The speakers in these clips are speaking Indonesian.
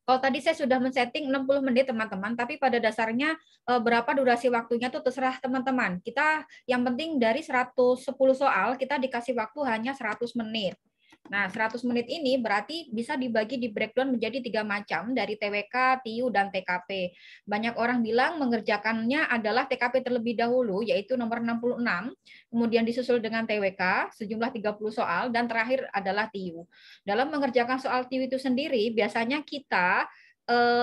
Kalau tadi saya sudah men-setting 60 menit teman-teman, tapi pada dasarnya berapa durasi waktunya tuh terserah teman-teman. Kita yang penting dari 110 soal kita dikasih waktu hanya 100 menit. Nah, 100 menit ini berarti bisa dibagi di breakdown menjadi 3 macam dari TWK, TIU, dan TKP. Banyak orang bilang mengerjakannya adalah TKP terlebih dahulu, yaitu nomor 66, kemudian disusul dengan TWK, sejumlah 30 soal, dan terakhir adalah TIU. Dalam mengerjakan soal TIU itu sendiri, biasanya kita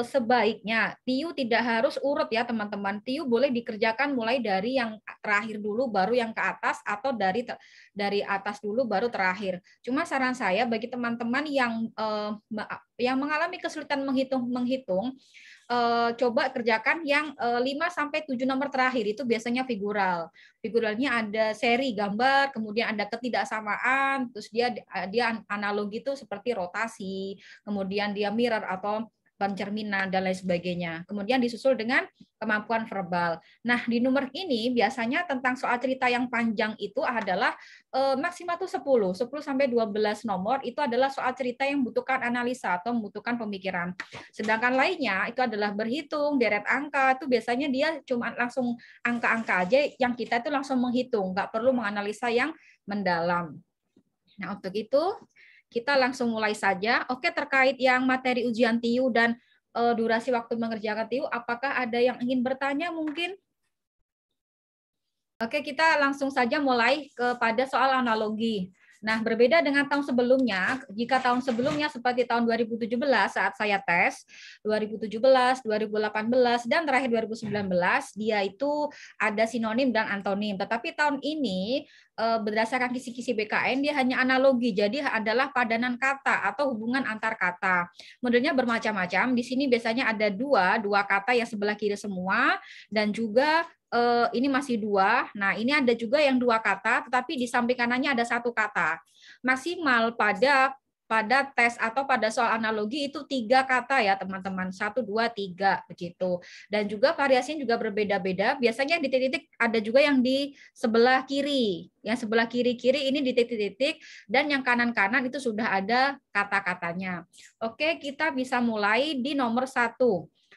sebaiknya TIU tidak harus urut ya teman-teman. TIU boleh dikerjakan mulai dari yang terakhir dulu baru yang ke atas, atau dari atas dulu baru terakhir. Cuma saran saya bagi teman-teman yang mengalami kesulitan menghitung coba kerjakan yang 5 sampai 7 nomor terakhir, itu biasanya figural. Figuralnya ada seri gambar, kemudian ada ketidaksamaan, terus dia analogi itu seperti rotasi, kemudian dia mirror atau pencerminan dan lain sebagainya. Kemudian disusul dengan kemampuan verbal. Nah, di nomor ini biasanya tentang soal cerita yang panjang itu adalah maksimal tuh 10 sampai 12 nomor itu adalah soal cerita yang membutuhkan analisa atau membutuhkan pemikiran. Sedangkan lainnya itu adalah berhitung, deret angka, itu biasanya dia cuma langsung angka-angka aja yang kita itu langsung menghitung, nggak perlu menganalisa yang mendalam. Nah, untuk itu kita langsung mulai saja. Oke, terkait yang materi ujian TIU dan durasi waktu mengerjakan TIU, apakah ada yang ingin bertanya mungkin? Oke, kita langsung saja mulai kepada soal analogi. Nah, berbeda dengan tahun sebelumnya, jika tahun sebelumnya seperti tahun 2017 saat saya tes, 2017, 2018, dan terakhir 2019, dia itu ada sinonim dan antonim. Tetapi tahun ini, berdasarkan kisi-kisi BKN, dia hanya analogi, jadi adalah padanan kata atau hubungan antar kata. Modelnya bermacam-macam, di sini biasanya ada dua kata yang sebelah kiri semua, dan juga ini masih dua. Nah, ini ada juga yang dua kata, tetapi di samping kanannya ada satu kata. Maksimal pada tes atau pada soal analogi itu 3 kata ya teman-teman, 1, 2, 3 begitu. Dan juga variasinya juga berbeda-beda. Biasanya di titik-titik ada juga yang di sebelah kiri. Yang sebelah kiri-kiri ini di titik-titik, dan yang kanan-kanan itu sudah ada kata-katanya. Oke, kita bisa mulai di nomor 1.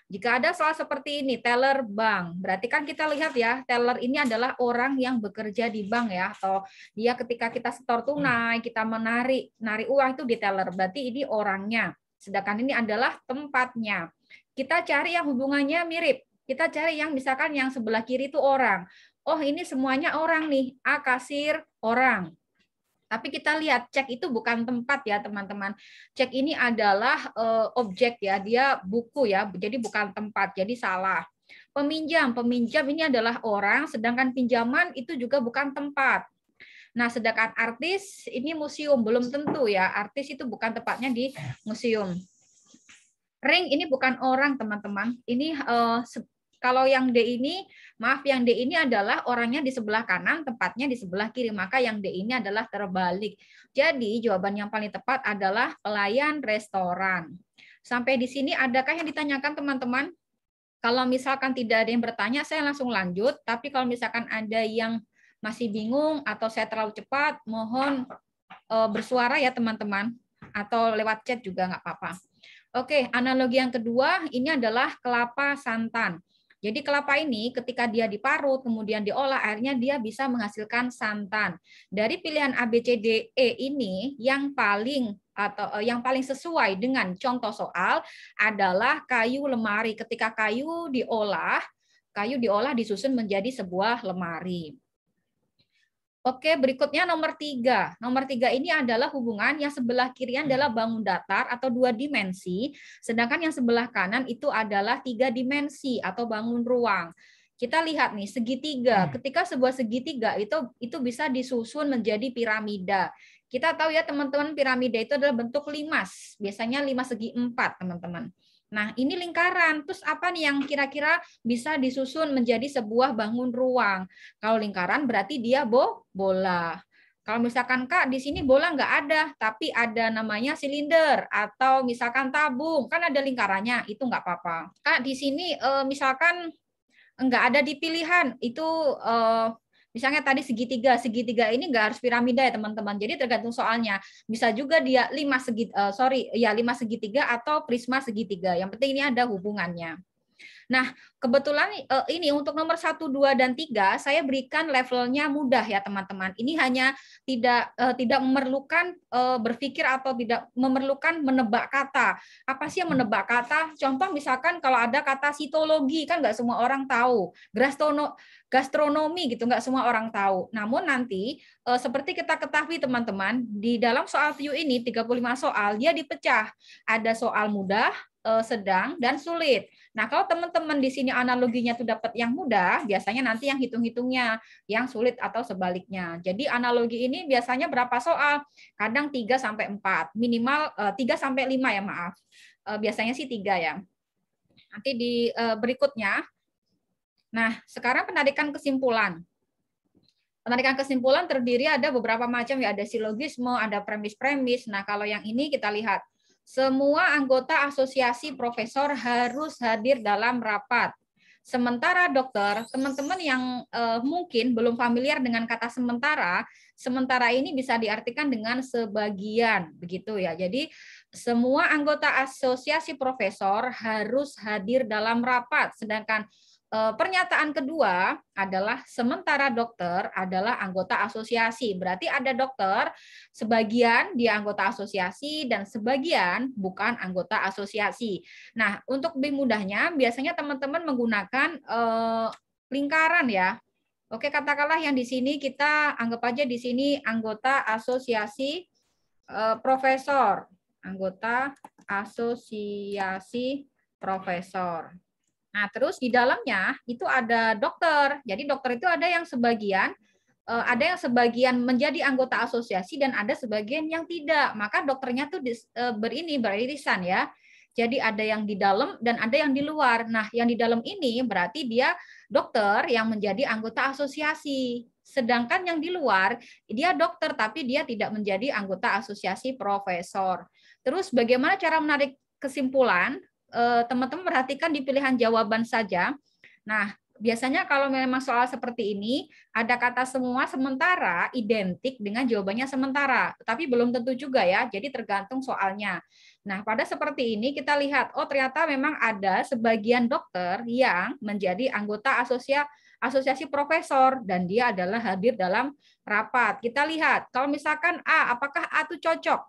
Jika ada soal seperti ini, teller bank, berarti kan kita lihat ya, teller ini adalah orang yang bekerja di bank ya, atau dia ketika kita setor tunai, kita menarik uang itu di teller, berarti ini orangnya. Sedangkan ini adalah tempatnya. Kita cari yang hubungannya mirip. Kita cari yang misalkan yang sebelah kiri itu orang. Oh, ini semuanya orang nih, A kasir, orang. Tapi kita lihat cek itu bukan tempat ya teman-teman. Cek ini adalah objek ya, dia buku ya, jadi bukan tempat, jadi salah. Peminjam ini adalah orang, sedangkan pinjaman itu juga bukan tempat. Nah, sedangkan artis ini museum, belum tentu ya, artis itu bukan tempatnya di museum. Ring ini bukan orang teman-teman, ini kalau yang D ini, maaf, yang D ini adalah orangnya di sebelah kanan, tempatnya di sebelah kiri. Maka yang D ini adalah terbalik. Jadi jawaban yang paling tepat adalah pelayan restoran. Sampai di sini adakah yang ditanyakan teman-teman? Kalau misalkan tidak ada yang bertanya, saya langsung lanjut. Tapi kalau misalkan ada yang masih bingung atau saya terlalu cepat, mohon bersuara ya teman-teman. Atau lewat chat juga nggak apa-apa. Oke, analogi yang kedua ini adalah kelapa santan. Jadi kelapa ini ketika dia diparut, kemudian diolah, akhirnya dia bisa menghasilkan santan. Dari pilihan A, B, C, D, E ini yang paling sesuai dengan contoh soal adalah kayu lemari. Ketika kayu diolah disusun menjadi sebuah lemari. Oke, berikutnya nomor 3. Nomor 3 ini adalah hubungan yang sebelah kiri adalah bangun datar atau 2 dimensi, sedangkan yang sebelah kanan itu adalah 3 dimensi atau bangun ruang. Kita lihat nih, segitiga. Ketika sebuah segitiga itu bisa disusun menjadi piramida. Kita tahu ya teman-teman, piramida itu adalah bentuk limas. Biasanya 5 segi 4, teman-teman. Nah, ini lingkaran. Terus apa nih yang kira-kira bisa disusun menjadi sebuah bangun ruang? Kalau lingkaran berarti dia bola. Kalau misalkan Kak, di sini bola nggak ada, tapi ada namanya silinder atau misalkan tabung, kan ada lingkarannya, itu nggak apa-apa. Kak, di sini misalkan nggak ada di pilihan, itu Misalnya tadi segitiga, segitiga ini nggak harus piramida ya teman-teman. Jadi tergantung soalnya. Bisa juga dia 5 segitiga atau prisma segitiga. Yang penting ini ada hubungannya. Nah, kebetulan ini untuk nomor 1, 2, dan 3 saya berikan levelnya mudah ya teman-teman. Ini hanya tidak memerlukan berpikir atau tidak memerlukan menebak kata. Apa sih yang menebak kata? Contoh misalkan kalau ada kata sitologi, kan nggak semua orang tahu. Gastronomi gitu, nggak semua orang tahu. Namun nanti seperti kita ketahui teman-teman, di dalam soal view ini 35 soal, dia dipecah. Ada soal mudah, sedang, dan sulit. Nah, kalau teman-teman di sini analoginya tuh dapat yang mudah, biasanya nanti yang hitung-hitungnya yang sulit atau sebaliknya. Jadi analogi ini biasanya berapa soal? Kadang 3 sampai 4, minimal 3 sampai 5 ya, maaf. Biasanya sih 3 ya. Nanti di berikutnya. Nah, sekarang penarikan kesimpulan. Penarikan kesimpulan terdiri ada beberapa macam ya, ada silogisme, ada premis-premis. Nah, kalau yang ini kita lihat semua anggota asosiasi profesor harus hadir dalam rapat. Sementara dokter, teman-teman yang mungkin belum familiar dengan kata sementara ini bisa diartikan dengan sebagian, begitu ya. Jadi semua anggota asosiasi profesor harus hadir dalam rapat, sedangkan pernyataan kedua adalah sementara dokter adalah anggota asosiasi. Berarti ada dokter, sebagian dia anggota asosiasi dan sebagian bukan anggota asosiasi. Nah, untuk lebih mudahnya biasanya teman-teman menggunakan lingkaran ya. Oke, katakanlah yang di sini kita anggap aja di sini anggota asosiasi profesor. Anggota asosiasi profesor. Nah, terus di dalamnya itu ada dokter. Jadi dokter itu ada yang sebagian menjadi anggota asosiasi dan ada sebagian yang tidak. Maka dokternya tuh beririsan ya. Jadi ada yang di dalam dan ada yang di luar. Nah, yang di dalam ini berarti dia dokter yang menjadi anggota asosiasi. Sedangkan yang di luar dia dokter tapi dia tidak menjadi anggota asosiasi profesor. Terus bagaimana cara menarik kesimpulan? Teman-teman perhatikan di pilihan jawaban saja. Nah, biasanya kalau memang soal seperti ini, ada kata semua sementara identik dengan jawabannya sementara. Tapi belum tentu juga ya, jadi tergantung soalnya. Nah, pada seperti ini kita lihat, oh ternyata memang ada sebagian dokter yang menjadi anggota asosiasi profesor, dan dia adalah hadir dalam rapat. Kita lihat, kalau misalkan A, apakah A itu cocok?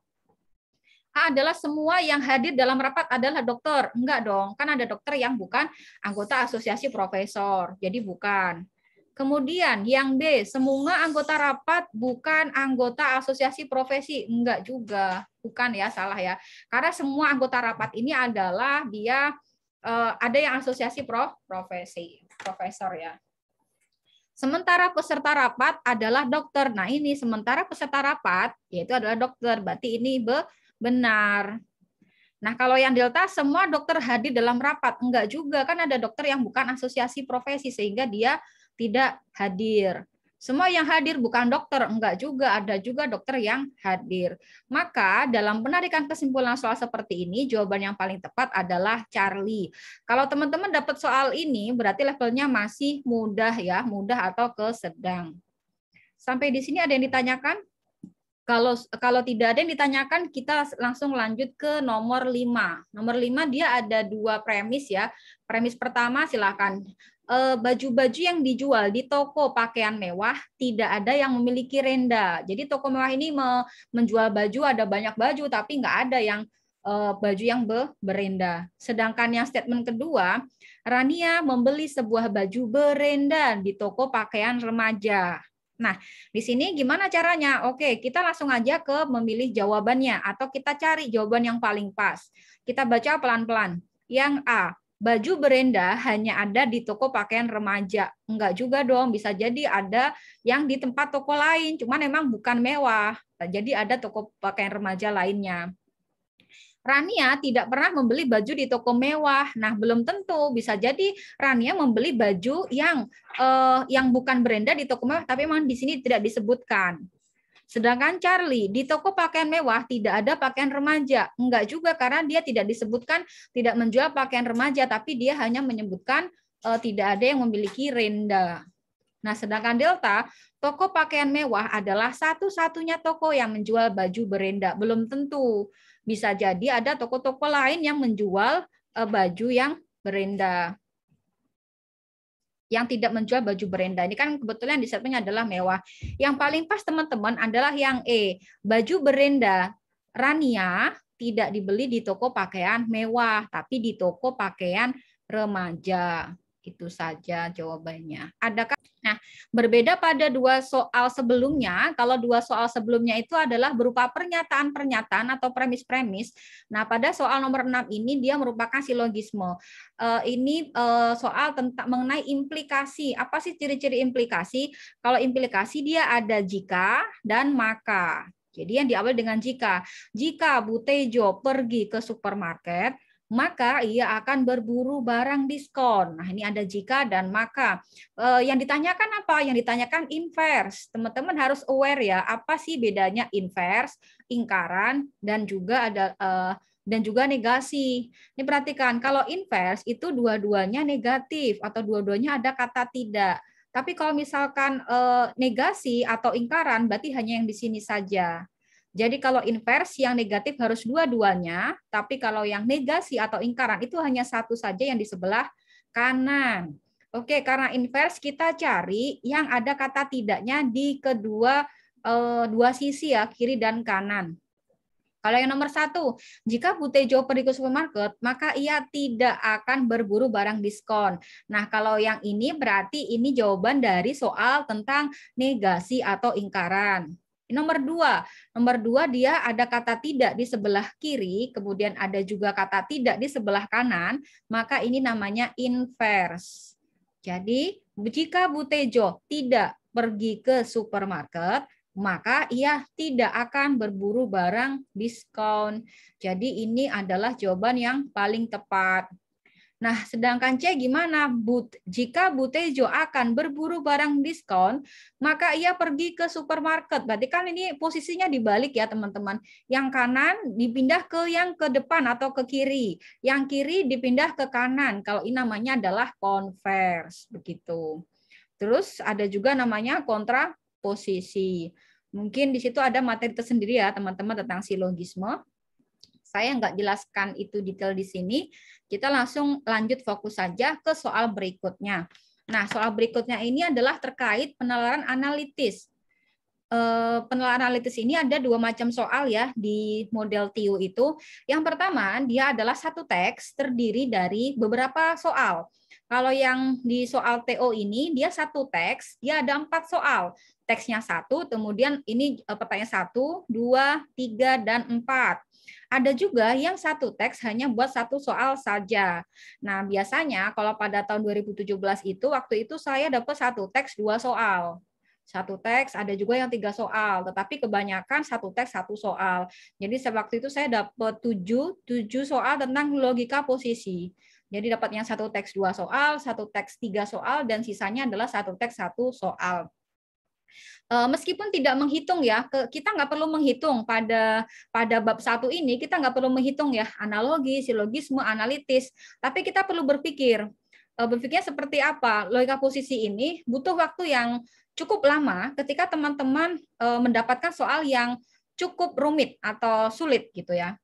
A adalah semua yang hadir dalam rapat adalah dokter. Enggak dong, kan ada dokter yang bukan anggota asosiasi profesor. Jadi bukan. Kemudian yang B, semua anggota rapat bukan anggota asosiasi profesi. Enggak juga. Bukan ya, salah ya. Karena semua anggota rapat ini adalah dia ada yang asosiasi profesi, profesor ya. Sementara peserta rapat adalah dokter. Nah ini sementara peserta rapat yaitu adalah dokter. Berarti ini benar. Nah, kalau yang delta semua dokter hadir dalam rapat. Enggak juga, kan ada dokter yang bukan asosiasi profesi sehingga dia tidak hadir. Semua yang hadir bukan dokter, enggak juga, ada juga dokter yang hadir. Maka dalam penarikan kesimpulan soal seperti ini, jawaban yang paling tepat adalah Charlie. Kalau teman-teman dapat soal ini, berarti levelnya masih mudah ya, mudah atau ke sedang. Sampai di sini ada yang ditanyakan? Kalau tidak ada yang ditanyakan, kita langsung lanjut ke nomor 5. Nomor 5 dia ada 2 premis ya. Premis pertama silakan. Baju-baju yang dijual di toko pakaian mewah tidak ada yang memiliki renda. Jadi toko mewah ini menjual baju, ada banyak baju tapi nggak ada yang baju yang berenda. Sedangkan yang statement kedua, Rania membeli sebuah baju berenda di toko pakaian remaja. Nah, di sini gimana caranya? Oke, kita langsung aja ke memilih jawabannya atau kita cari jawaban yang paling pas. Kita baca pelan-pelan. Yang A, baju berenda hanya ada di toko pakaian remaja. Enggak juga dong, bisa jadi ada yang di tempat toko lain, cuman memang bukan mewah. Jadi ada toko pakaian remaja lainnya. Rania tidak pernah membeli baju di toko mewah. Nah, belum tentu. Bisa jadi Rania membeli baju yang bukan berenda di toko mewah, tapi memang di sini tidak disebutkan. Sedangkan Charlie, di toko pakaian mewah tidak ada pakaian remaja. Enggak juga, karena dia tidak disebutkan tidak menjual pakaian remaja, tapi dia hanya menyebutkan tidak ada yang memiliki renda. Nah, sedangkan delta, toko pakaian mewah adalah satu-satunya toko yang menjual baju berenda. Belum tentu. Bisa jadi ada toko-toko lain yang menjual baju yang berenda. Yang tidak menjual baju berenda. Ini kan kebetulan di segmennya adalah mewah. Yang paling pas teman-teman adalah yang E. Baju berenda Rania tidak dibeli di toko pakaian mewah, tapi di toko pakaian remaja. Itu saja jawabannya. Adakah? Nah, berbeda pada dua soal sebelumnya. Kalau dua soal sebelumnya itu adalah berupa pernyataan-pernyataan atau premis-premis. Nah, pada soal nomor 6 ini dia merupakan silogisme. Ini soal tentang mengenai implikasi. Apa sih ciri-ciri implikasi? Kalau implikasi dia ada jika dan maka. Jadi yang diambil dengan jika. Jika Butejo pergi ke supermarket, maka ia akan berburu barang diskon. Nah, ini ada jika dan maka. Yang ditanyakan apa? Yang ditanyakan inverse. Teman-teman harus aware ya, apa sih bedanya inverse, ingkaran, dan juga ada dan juga negasi. Ini perhatikan, kalau inverse itu dua-duanya negatif atau dua-duanya ada kata tidak. Tapi kalau misalkan negasi atau ingkaran, berarti hanya yang di sini saja. Jadi kalau inverse yang negatif harus dua-duanya, tapi kalau yang negasi atau ingkaran itu hanya satu saja yang di sebelah kanan. Oke, karena inverse kita cari yang ada kata tidaknya di kedua dua sisi ya, kiri dan kanan. Kalau yang nomor 1, jika Butejo pergi ke supermarket, maka ia tidak akan berburu barang diskon. Nah, kalau yang ini berarti ini jawaban dari soal tentang negasi atau ingkaran. Nomor 2 dia ada kata tidak di sebelah kiri, kemudian ada juga kata tidak di sebelah kanan, maka ini namanya inverse. Jadi, jika Butejo tidak pergi ke supermarket, maka ia tidak akan berburu barang diskon. Jadi ini adalah jawaban yang paling tepat. Nah, sedangkan C gimana? Jika Butejo akan berburu barang diskon, maka ia pergi ke supermarket. Berarti kan ini posisinya dibalik ya, teman-teman. Yang kanan dipindah ke yang ke depan atau ke kiri. Yang kiri dipindah ke kanan. Kalau ini namanya adalah converse. Begitu. Terus ada juga namanya kontraposisi. Mungkin di situ ada materi tersendiri ya, teman-teman, tentang silogisme. Saya nggak jelaskan itu detail di sini. Kita langsung lanjut fokus saja ke soal berikutnya. Nah, soal berikutnya ini adalah terkait penalaran analitis. Penalaran analitis ini ada dua macam soal ya di model TIU itu. Yang pertama, dia adalah satu teks terdiri dari beberapa soal. Kalau yang di soal TO ini, dia satu teks, dia ada 4 soal. Teksnya 1, kemudian ini pertanyaan 1, 2, 3, dan 4. Ada juga yang satu teks hanya buat satu soal saja. Nah, biasanya kalau pada tahun 2017 itu, waktu itu saya dapat satu teks 2 soal. Satu teks, ada juga yang 3 soal, tetapi kebanyakan satu teks 1 soal. Jadi waktu itu saya dapat 7 soal tentang logika posisi. Jadi dapat yang satu teks 2 soal, satu teks 3 soal, dan sisanya adalah satu teks 1 soal. Meskipun tidak menghitung ya, kita nggak perlu menghitung pada bab 1 ini, kita nggak perlu menghitung ya analogi, silogisme, analitis, tapi kita perlu berpikir. Berpikirnya seperti apa? Logika posisi ini butuh waktu yang cukup lama ketika teman-teman mendapatkan soal yang cukup rumit atau sulit gitu ya.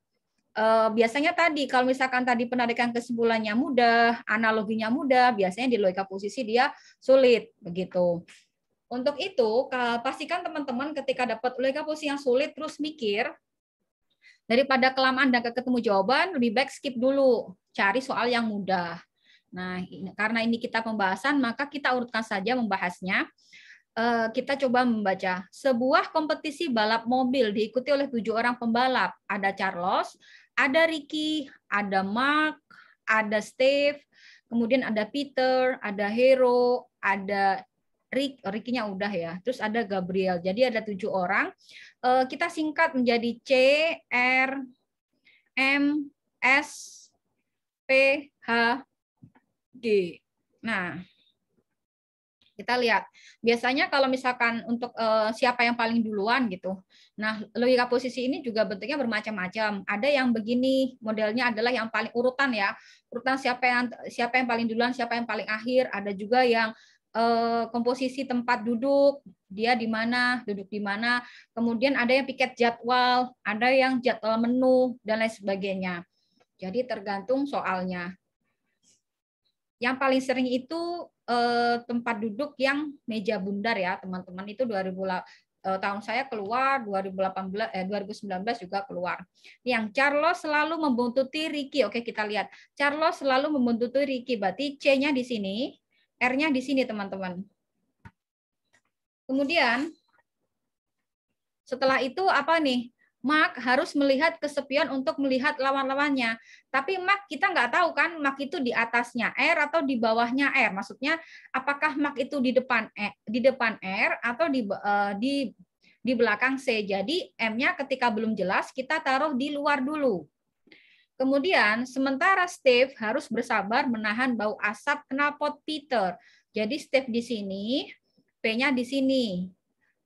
Biasanya tadi kalau misalkan tadi penarikan kesimpulannya mudah, analoginya mudah, biasanya di logika posisi dia sulit begitu. Untuk itu, pastikan teman-teman ketika dapat logika posisi yang sulit terus mikir, daripada kelamaan dan ketemu jawaban, lebih baik skip dulu, cari soal yang mudah. Nah, karena ini kita pembahasan, maka kita urutkan saja membahasnya. Kita coba membaca. Sebuah kompetisi balap mobil diikuti oleh 7 orang pembalap. Ada Carlos, ada Ricky, ada Mark, ada Steve, kemudian ada Peter, ada Hero, ada Ricky-nya udah ya. Terus ada Gabriel. Jadi ada 7 orang. Kita singkat menjadi C, R, M, S, P, H, G. Nah, kita lihat. Biasanya kalau misalkan untuk siapa yang paling duluan gitu. Nah, logika posisi ini juga bentuknya bermacam-macam. Ada yang begini, modelnya adalah yang paling urutan ya. Urutan siapa yang paling duluan, siapa yang paling akhir. Ada juga yang komposisi tempat duduk, dia di mana, duduk di mana. Kemudian ada yang piket jadwal, ada yang jadwal menu, dan lain sebagainya. Jadi tergantung soalnya. Yang paling sering itu tempat duduk yang meja bundar ya, teman-teman. Itu tahun saya keluar, 2019 juga keluar. Yang Charles selalu membuntuti Ricky. Oke, kita lihat. Charles selalu membuntuti Ricky. Berarti C-nya di sini, R-nya di sini, teman-teman. Kemudian, setelah itu apa nih? Mark harus melihat kesepian untuk melihat lawan-lawannya. Tapi Mark kita nggak tahu kan, Mark itu di atasnya R atau di bawahnya R. Maksudnya apakah Mark itu di depan R atau di belakang C. Jadi M-nya ketika belum jelas kita taruh di luar dulu. Kemudian sementara Steve harus bersabar menahan bau asap knalpot Peter. Jadi Steve di sini, P-nya di sini.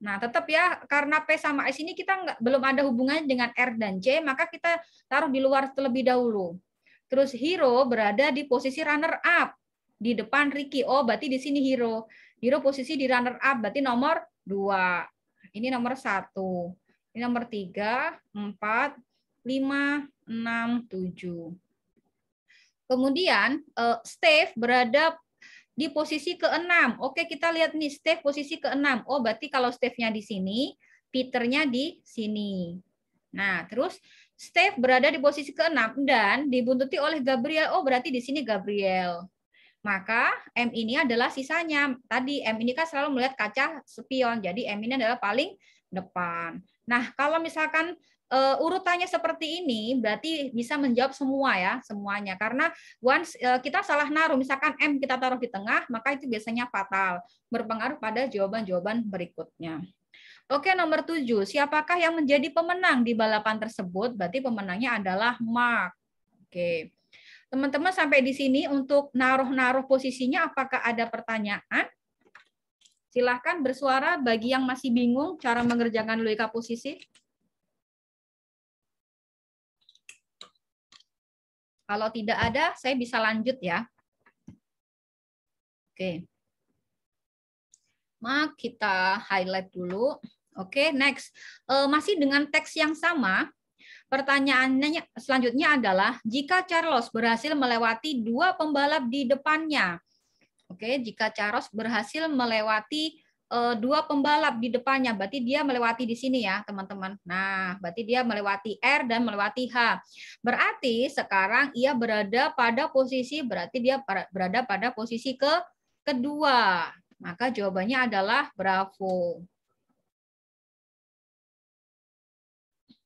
Nah, tetap ya, karena P sama S ini kita belum ada hubungannya dengan R dan C, maka kita taruh di luar terlebih dahulu. Terus Hero berada di posisi runner up di depan Ricky. Oh, berarti di sini Hero. Hero posisi di runner up, berarti nomor 2. Ini nomor 1. Ini nomor 3, 4, 5, 6, 7. Kemudian Steve berada di posisi ke-6. Oke, kita lihat nih Steve posisi ke-6. Oh, berarti kalau Steve-nya di sini, Peter-nya di sini. Nah, terus Steve berada di posisi ke-6 dan dibuntuti oleh Gabriel. Oh, berarti di sini Gabriel. Maka M ini adalah sisanya. Tadi M ini kan selalu melihat kaca spion. Jadi M ini adalah paling depan. Nah, kalau misalkan urutannya seperti ini, berarti bisa menjawab semua ya, semuanya. Karena once kita salah naruh, misalkan M kita taruh di tengah, maka itu biasanya fatal, berpengaruh pada jawaban-jawaban berikutnya. Oke, nomor 7. Siapakah yang menjadi pemenang di balapan tersebut? Berarti pemenangnya adalah Mark. Oke. Teman-teman sampai di sini untuk naruh-naruh posisinya, apakah ada pertanyaan? Silahkan bersuara bagi yang masih bingung cara mengerjakan logika posisi. Kalau tidak ada, saya bisa lanjut ya. Oke. Maka kita highlight dulu. Oke, next. Masih dengan teks yang sama. Pertanyaannya selanjutnya adalah, jika Charles berhasil melewati 2 pembalap di depannya. Oke, jika Charles berhasil melewati 2 pembalap di depannya, berarti dia melewati di sini ya, teman-teman. Nah, berarti dia melewati R dan melewati H. Berarti sekarang ia berada pada posisi, kedua. Maka jawabannya adalah Bravo.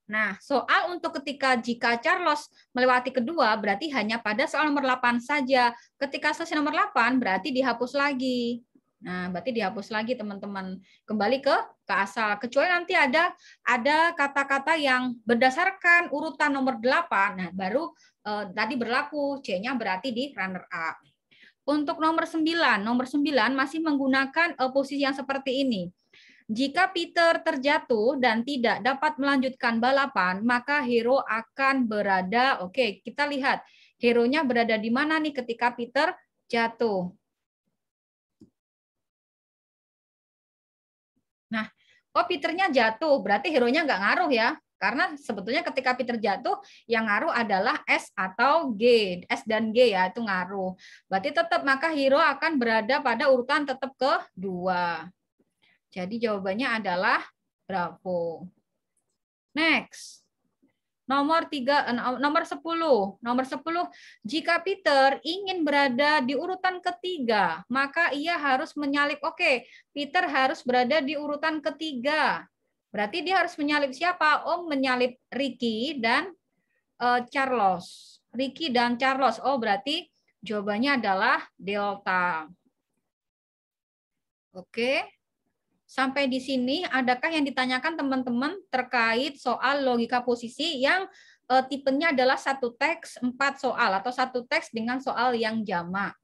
Nah, soal untuk jika Charles melewati kedua, berarti hanya pada soal nomor 8 saja. Ketika selesai nomor 8, berarti dihapus lagi. Nah, berarti dihapus lagi, teman-teman. Kembali ke asal. Kecuali nanti ada kata-kata yang berdasarkan urutan nomor 8, nah baru tadi berlaku. C-nya berarti di runner up. Untuk nomor 9 masih menggunakan posisi yang seperti ini. Jika Peter terjatuh dan tidak dapat melanjutkan balapan, maka hero akan berada, oke, kita lihat hero-nya berada di mana nih ketika Peter jatuh. Nah, oh Peter-nya jatuh, berarti hero-nya nggak ngaruh ya. Karena sebetulnya ketika Peter jatuh, yang ngaruh adalah S atau G. S dan G ya, itu ngaruh. Berarti tetap maka hero akan berada pada urutan tetap kedua. Jadi jawabannya adalah Bravo. Next. Nomor 10. Nomor 10, jika Peter ingin berada di urutan ketiga, maka ia harus menyalip. Oke, Peter harus berada di urutan ketiga. Berarti dia harus menyalip siapa? Oh, menyalip Ricky dan Charles. Ricky dan Charles. Oh, berarti jawabannya adalah Delta. Oke. Sampai di sini, adakah yang ditanyakan teman-teman terkait soal logika posisi yang tipenya adalah 1 teks 4 soal atau 1 teks dengan soal yang jamak?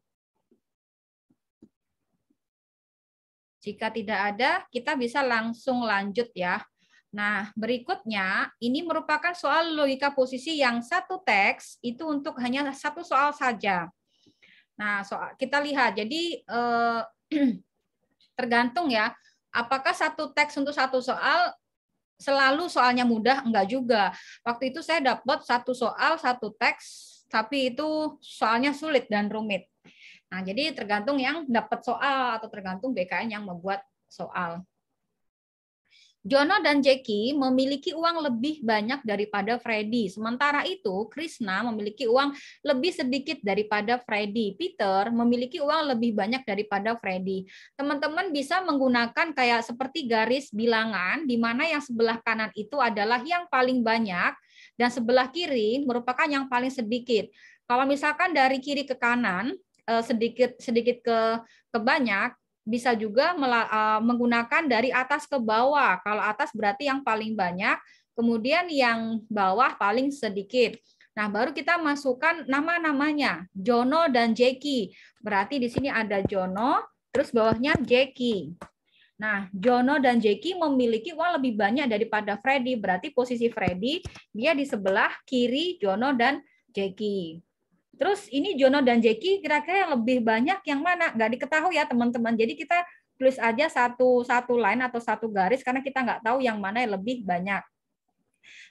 Jika tidak ada, kita bisa langsung lanjut ya. Nah, berikutnya ini merupakan soal logika posisi yang 1 teks itu untuk hanya 1 soal saja. Nah, kita lihat. Jadi tergantung ya. Apakah satu teks untuk satu soal selalu soalnya mudah? Enggak juga. Waktu itu saya dapat satu soal, satu teks, tapi itu soalnya sulit dan rumit. Nah, jadi tergantung yang dapat soal atau tergantung BKN yang membuat soal. Jono dan Jackie memiliki uang lebih banyak daripada Freddy. Sementara itu, Krishna memiliki uang lebih sedikit daripada Freddy. Peter memiliki uang lebih banyak daripada Freddy. Teman-teman bisa menggunakan kayak seperti garis bilangan, di mana yang sebelah kanan itu adalah yang paling banyak, dan sebelah kiri merupakan yang paling sedikit. Kalau misalkan dari kiri ke kanan, sedikit ke banyak, bisa juga menggunakan dari atas ke bawah. Kalau atas berarti yang paling banyak, kemudian yang bawah paling sedikit. Nah, baru kita masukkan nama-namanya, Jono dan Jackie. Berarti di sini ada Jono, terus bawahnya Jackie. Nah, Jono dan Jackie memiliki uang lebih banyak daripada Freddy. Berarti posisi Freddy dia di sebelah kiri Jono dan Jackie. Terus ini Jono dan Jackie kira-kira yang lebih banyak yang mana? Nggak diketahui ya teman-teman. Jadi kita tulis aja satu line atau satu garis karena kita nggak tahu yang mana yang lebih banyak.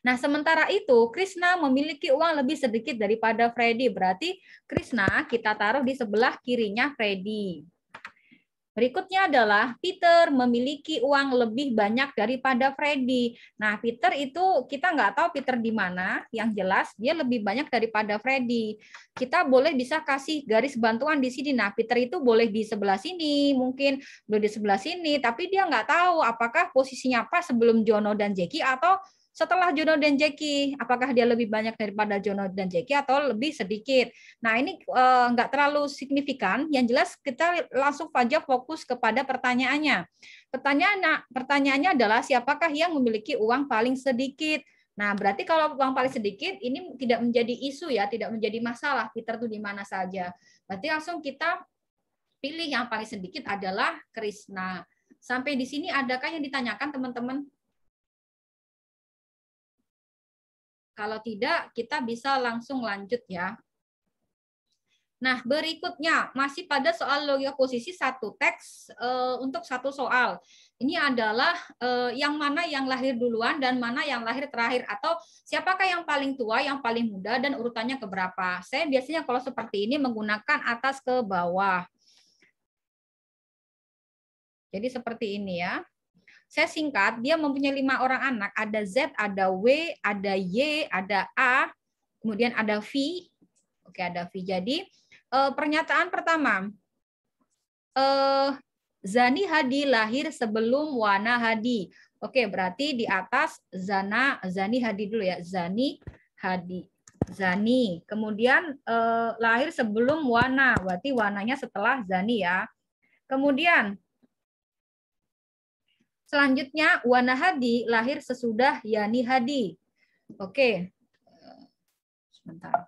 Nah, sementara itu Krishna memiliki uang lebih sedikit daripada Freddy. Berarti Krishna kita taruh di sebelah kirinya Freddy. Berikutnya adalah Peter memiliki uang lebih banyak daripada Freddy. Nah, Peter itu kita nggak tahu Peter di mana. Yang jelas dia lebih banyak daripada Freddy. Kita boleh bisa kasih garis bantuan di sini. Nah, Peter itu boleh di sebelah sini, mungkin boleh di sebelah sini, tapi dia nggak tahu apakah posisinya pas sebelum Jono dan Jackie atau setelah Jono dan Jackie, apakah dia lebih banyak daripada Jono dan Jackie atau lebih sedikit. Nah, ini nggak terlalu signifikan. Yang jelas kita langsung saja fokus kepada pertanyaannya. Pertanyaannya adalah siapakah yang memiliki uang paling sedikit? Nah, berarti kalau uang paling sedikit ini tidak menjadi isu ya, tidak menjadi masalah. Peter itu di mana saja. Berarti langsung kita pilih yang paling sedikit adalah Krishna. Sampai di sini adakah yang ditanyakan teman-teman? Kalau tidak, kita bisa langsung lanjut ya. Nah, berikutnya masih pada soal logika posisi satu teks untuk satu soal. Ini adalah yang mana yang lahir duluan dan mana yang lahir terakhir, atau siapakah yang paling tua, yang paling muda, dan urutannya keberapa. Saya biasanya kalau seperti ini menggunakan atas ke bawah. Jadi seperti ini ya. Saya singkat, dia mempunyai 5 orang anak, ada Z, ada W, ada Y, ada A, kemudian ada V. Oke, ada V. Jadi pernyataan pertama, Zani Hadi lahir sebelum Wana Hadi. Oke, berarti di atas Zani Hadi dulu ya, Zani Hadi. Zani, kemudian lahir sebelum Wana, berarti Wananya setelah Zani ya. Kemudian selanjutnya, Wana Hadi lahir sesudah Yani Hadi. Oke. Sebentar.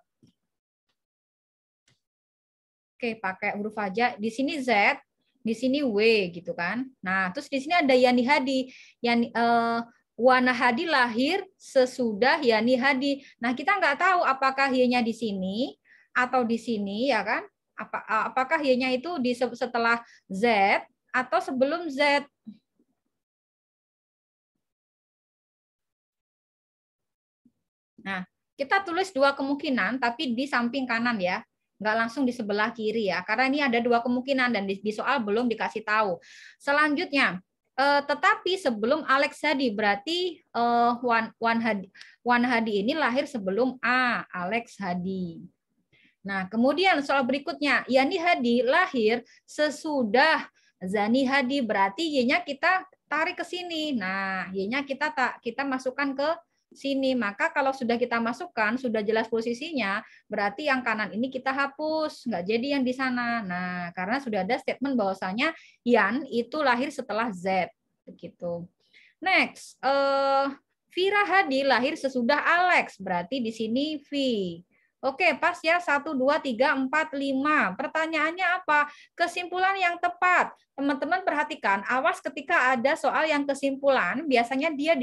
Oke, pakai huruf aja. Di sini Z, di sini W gitu kan. Nah, terus di sini ada Yani Hadi. Wana Hadi lahir sesudah Yani Hadi. Nah, kita nggak tahu apakah Y-nya di sini atau di sini ya kan? Apakah Y-nya itu di setelah Z atau sebelum Z? Nah, kita tulis dua kemungkinan, tapi di samping kanan ya, nggak langsung di sebelah kiri ya, karena ini ada dua kemungkinan dan di soal belum dikasih tahu. Selanjutnya, tetapi sebelum Alex Hadi, berarti Wan Hadi ini lahir sebelum Alex Hadi. Nah, kemudian soal berikutnya, Yani Hadi lahir sesudah Zani Hadi, berarti Y-nya kita tarik ke sini. Nah, Y-nya kita masukkan ke sini. Maka kalau sudah kita masukkan, sudah jelas posisinya, berarti yang kanan ini kita hapus, nggak jadi yang di sana. Nah, karena sudah ada statement bahwasanya Yan itu lahir setelah Z, begitu. Next, Vira Hadi lahir sesudah Alex, berarti di sini V. Oke, pas ya. 1, 2, 3, 4, 5. Pertanyaannya apa? Kesimpulan yang tepat. Teman-teman perhatikan, awas ketika ada soal yang kesimpulan, biasanya dia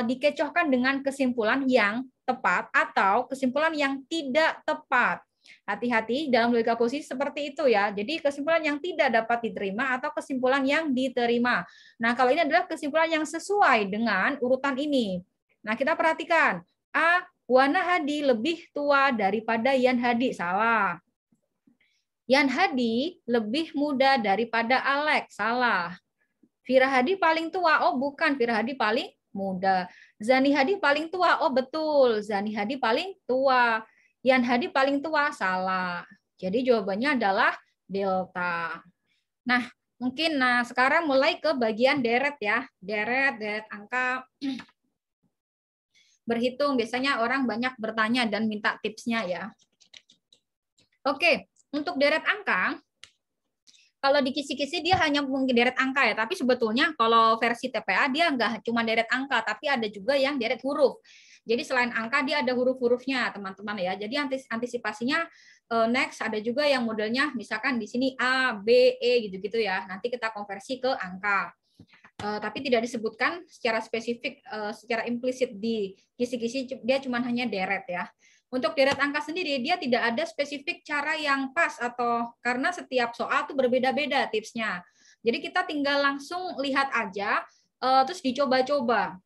dikecohkan dengan kesimpulan yang tepat atau kesimpulan yang tidak tepat. Hati-hati dalam logika posisi seperti itu ya. Jadi kesimpulan yang tidak dapat diterima atau kesimpulan yang diterima. Nah, kalau ini adalah kesimpulan yang sesuai dengan urutan ini. Nah, kita perhatikan. A, Wana Hadi lebih tua daripada Yan Hadi. Salah. Yan Hadi lebih muda daripada Alex. Salah. Vira Hadi paling tua. Oh, bukan. Vira Hadi paling muda. Zani Hadi paling tua. Oh, betul. Zani Hadi paling tua. Yan Hadi paling tua. Salah. Jadi jawabannya adalah delta. Nah, mungkin sekarang mulai ke bagian deret ya. Deret angka. Berhitung. Biasanya orang banyak bertanya dan minta tipsnya ya. Oke, untuk deret angka, kalau di kisi-kisi dia hanya deret angka ya, tapi sebetulnya kalau versi TPA dia nggak cuma deret angka, tapi ada juga yang deret huruf. Jadi selain angka dia ada huruf-hurufnya, teman-teman ya. Jadi antisipasinya next ada juga yang modelnya misalkan di sini A, B, E gitu-gitu ya. Nanti kita konversi ke angka. Tapi tidak disebutkan secara spesifik, secara implisit di kisi-kisi, dia cuma hanya deret ya. Untuk deret angka sendiri, dia tidak ada spesifik cara yang pas atau karena setiap soal itu berbeda-beda tipsnya. Jadi kita tinggal langsung lihat aja, terus dicoba-coba.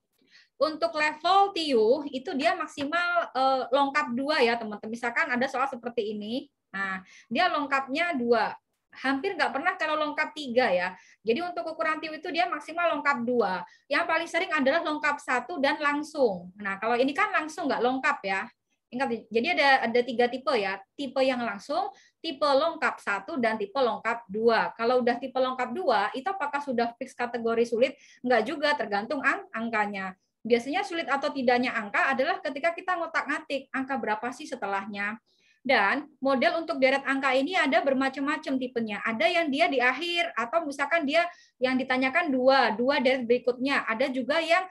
Untuk level TIU, itu dia maksimal lengkap 2 ya teman-teman. Misalkan ada soal seperti ini, nah dia lengkapnya 2. Hampir nggak pernah kalau lengkap 3 ya. Jadi untuk ukuran TIU itu dia maksimal lengkap 2. Yang paling sering adalah lengkap 1 dan langsung. Nah kalau ini kan langsung nggak lengkap ya. Ingat, jadi ada 3 tipe ya. Tipe yang langsung, tipe lengkap 1, dan tipe lengkap 2. Kalau udah tipe lengkap 2, itu apakah sudah fix kategori sulit? Enggak juga, tergantung angkanya. Biasanya sulit atau tidaknya angka adalah ketika kita ngotak-ngatik angka berapa sih setelahnya. Dan model untuk deret angka ini ada bermacam-macam tipenya. Ada yang dia di akhir, atau misalkan dia yang ditanyakan 2 deret berikutnya. Ada juga yang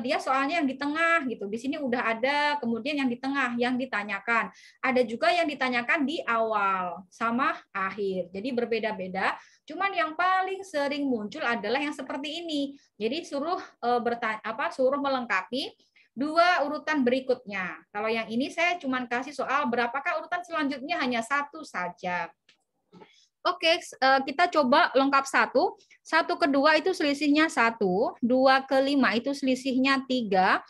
dia soalnya yang di tengah gitu. Di sini udah ada, kemudian yang di tengah yang ditanyakan. Ada juga yang ditanyakan di awal sama akhir. Jadi berbeda-beda. Cuman yang paling sering muncul adalah yang seperti ini. Jadi suruh suruh melengkapi 2 urutan berikutnya. Kalau yang ini saya cuma kasih soal berapakah urutan selanjutnya, hanya 1 saja. Oke, kita coba lengkap 1. 1 ke 2 itu selisihnya 1. 2 ke 5 itu selisihnya 3.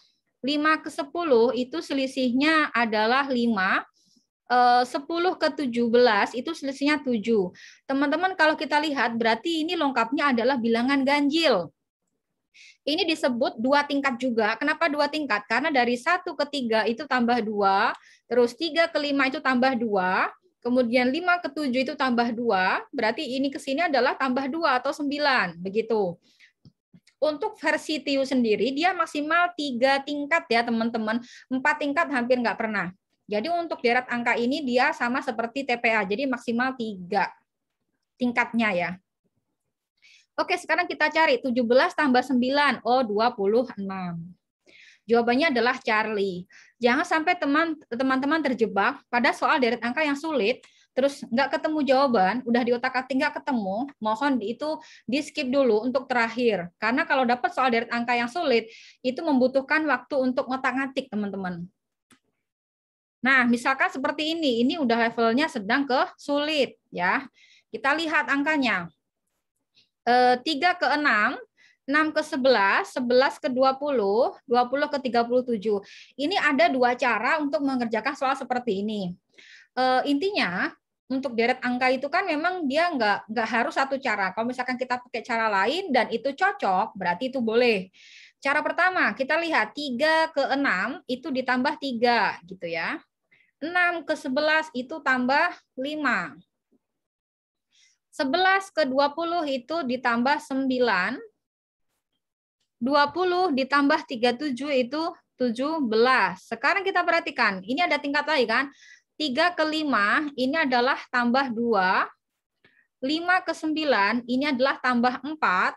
5 ke 10 itu selisihnya adalah 5. 10 ke 17 itu selisihnya 7. Teman-teman kalau kita lihat berarti ini lengkapnya adalah bilangan ganjil. Ini disebut 2 tingkat juga. Kenapa 2 tingkat? Karena dari 1 ke 3 itu tambah 2, terus 3 ke 5 itu tambah 2, kemudian 5 ke 7 itu tambah 2, berarti ini ke sini adalah tambah 2 atau 9, begitu. Untuk versi TIU sendiri, dia maksimal 3 tingkat ya teman-teman. 4 tingkat hampir nggak pernah. Jadi untuk deret angka ini dia sama seperti TPA, jadi maksimal 3 tingkatnya ya. Oke, sekarang kita cari 17 tambah 9. Oh, 26. Jawabannya adalah Charlie. Jangan sampai teman-teman terjebak pada soal deret angka yang sulit, terus nggak ketemu jawaban, udah di otak-atik nggak ketemu, mohon itu di-skip dulu untuk terakhir. Karena kalau dapat soal deret angka yang sulit, itu membutuhkan waktu untuk ngotak-ngatik, teman-teman. Nah, misalkan seperti ini udah levelnya sedang ke sulit. Ya. Kita lihat angkanya. 3 ke 6, 6 ke 11, 11 ke 20, 20 ke 37. Ini ada 2 cara untuk mengerjakan soal seperti ini. Intinya, untuk deret angka itu kan memang dia nggak harus 1 cara. Kalau misalkan kita pakai cara lain dan itu cocok, berarti itu boleh. Cara pertama, kita lihat 3 ke 6 itu ditambah 3, gitu ya. 6 ke 11 itu tambah 5. 11 ke 20 itu ditambah 9. 20 ditambah 37 itu 17. Sekarang kita perhatikan, ini ada tingkat lagi kan? 3 ke 5 ini adalah tambah 2. 5 ke 9 ini adalah tambah 4.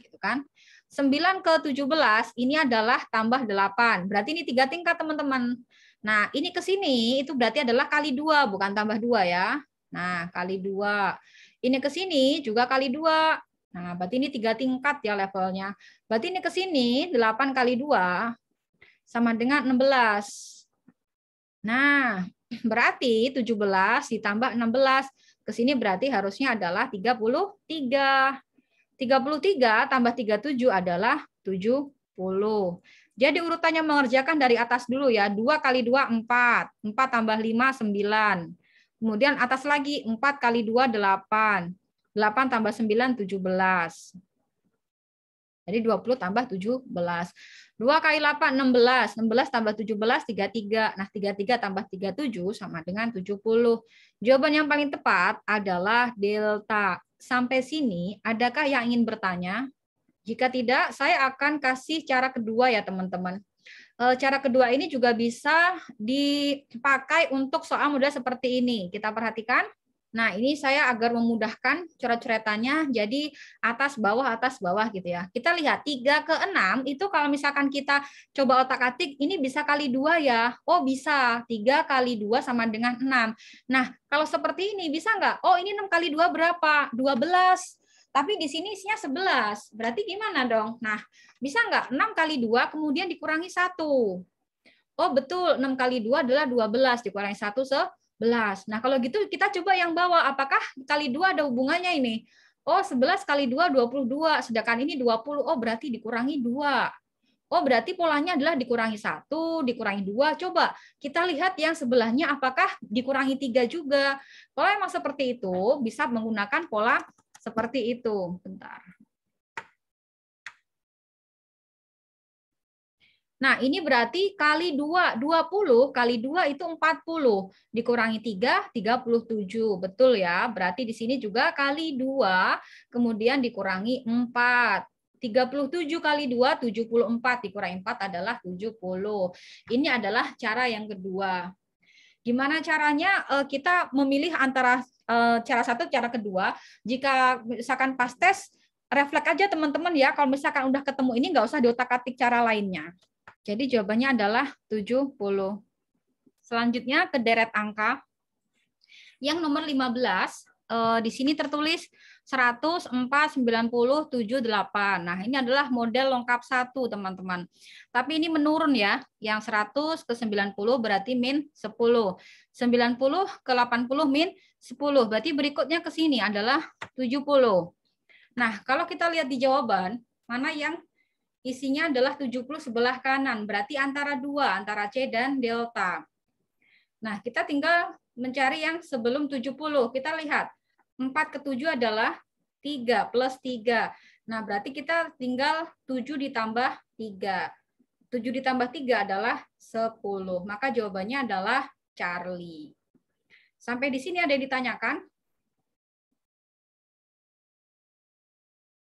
Gitu kan? 9 ke 17 ini adalah tambah 8. Berarti ini 3 tingkat, teman-teman. Nah, ini ke sini itu berarti adalah kali 2, bukan tambah 2 ya. Nah, kali 2. Ini ke sini juga kali 2. Nah, berarti ini 3 tingkat ya levelnya. Berarti ini ke sini 8 kali 2 sama dengan 16. Nah, Berarti 17 ditambah 16. Ke sini berarti harusnya adalah 33. 33 tambah 37 adalah 70. Jadi urutannya mengerjakan dari atas dulu ya. 2 kali 2, 4. 4 tambah 5, 9. Kemudian atas lagi, 4 kali 2, 8. 8 tambah 9, 17. Jadi 20 tambah 17. 2 kali 8, 16. 16 tambah 17, 33. Nah, 33 tambah 37 sama dengan 70. Jawaban yang paling tepat adalah delta. Sampai sini, adakah yang ingin bertanya? Jika tidak, saya akan kasih cara kedua ya, teman-teman. Cara kedua ini juga bisa dipakai untuk soal mudah seperti ini. Kita perhatikan. Nah, ini saya agar memudahkan coret-coretannya jadi atas bawah gitu ya. Kita lihat 3 ke 6 itu kalau misalkan kita coba otak-atik ini bisa kali 2 ya. Oh, bisa. 3 kali 2 sama dengan 6. Nah, kalau seperti ini bisa nggak? Oh, ini 6 kali 2 berapa? 12. Tapi di sini isinya 11. Berarti gimana dong? Nah, bisa nggak? 6 kali 2 kemudian dikurangi 1. Oh, betul. 6 kali 2 adalah 12. Dikurangi 1, 11. Nah, kalau gitu kita coba yang bawah. Apakah kali 2 ada hubungannya ini? Oh, 11 kali 2, 22. Sedangkan ini 20. Oh, berarti dikurangi 2. Oh, berarti polanya adalah dikurangi 1, dikurangi 2. Coba kita lihat yang sebelahnya apakah dikurangi 3 juga. Kalau memang seperti itu, bisa menggunakan pola seperti itu. Bentar. Nah, ini berarti kali 2. 20 kali 2 itu 40. Dikurangi 3, 37. Betul ya. Berarti di sini juga kali 2, kemudian dikurangi 4. 37 kali 2, 74. Dikurangi 4 adalah 70. Ini adalah cara yang kedua. Gimana caranya kita memilih antara cara satu, cara kedua. Jika misalkan pas tes, refleks aja teman-teman ya. Kalau misalkan udah ketemu ini, nggak usah diotak-atik cara lainnya. Jadi jawabannya adalah 70. Selanjutnya ke deret angka. Yang nomor 15, di sini tertulis 100, 4, 90, 7, 8. Nah, ini adalah model lengkap 1, teman-teman. Tapi ini menurun ya. Yang 100 ke 90 berarti min 10. 90 ke 80 min 10. Berarti berikutnya ke sini adalah 70. Nah, kalau kita lihat di jawaban, mana yang isinya adalah 70 sebelah kanan. Berarti antara 2, antara C dan delta. Nah, kita tinggal mencari yang sebelum 70. Kita lihat, 4 ke 7 adalah 3 plus 3. Nah, berarti kita tinggal 7 ditambah 3. 7 ditambah 3 adalah 10. Maka jawabannya adalah Charlie. Sampai di sini ada yang ditanyakan?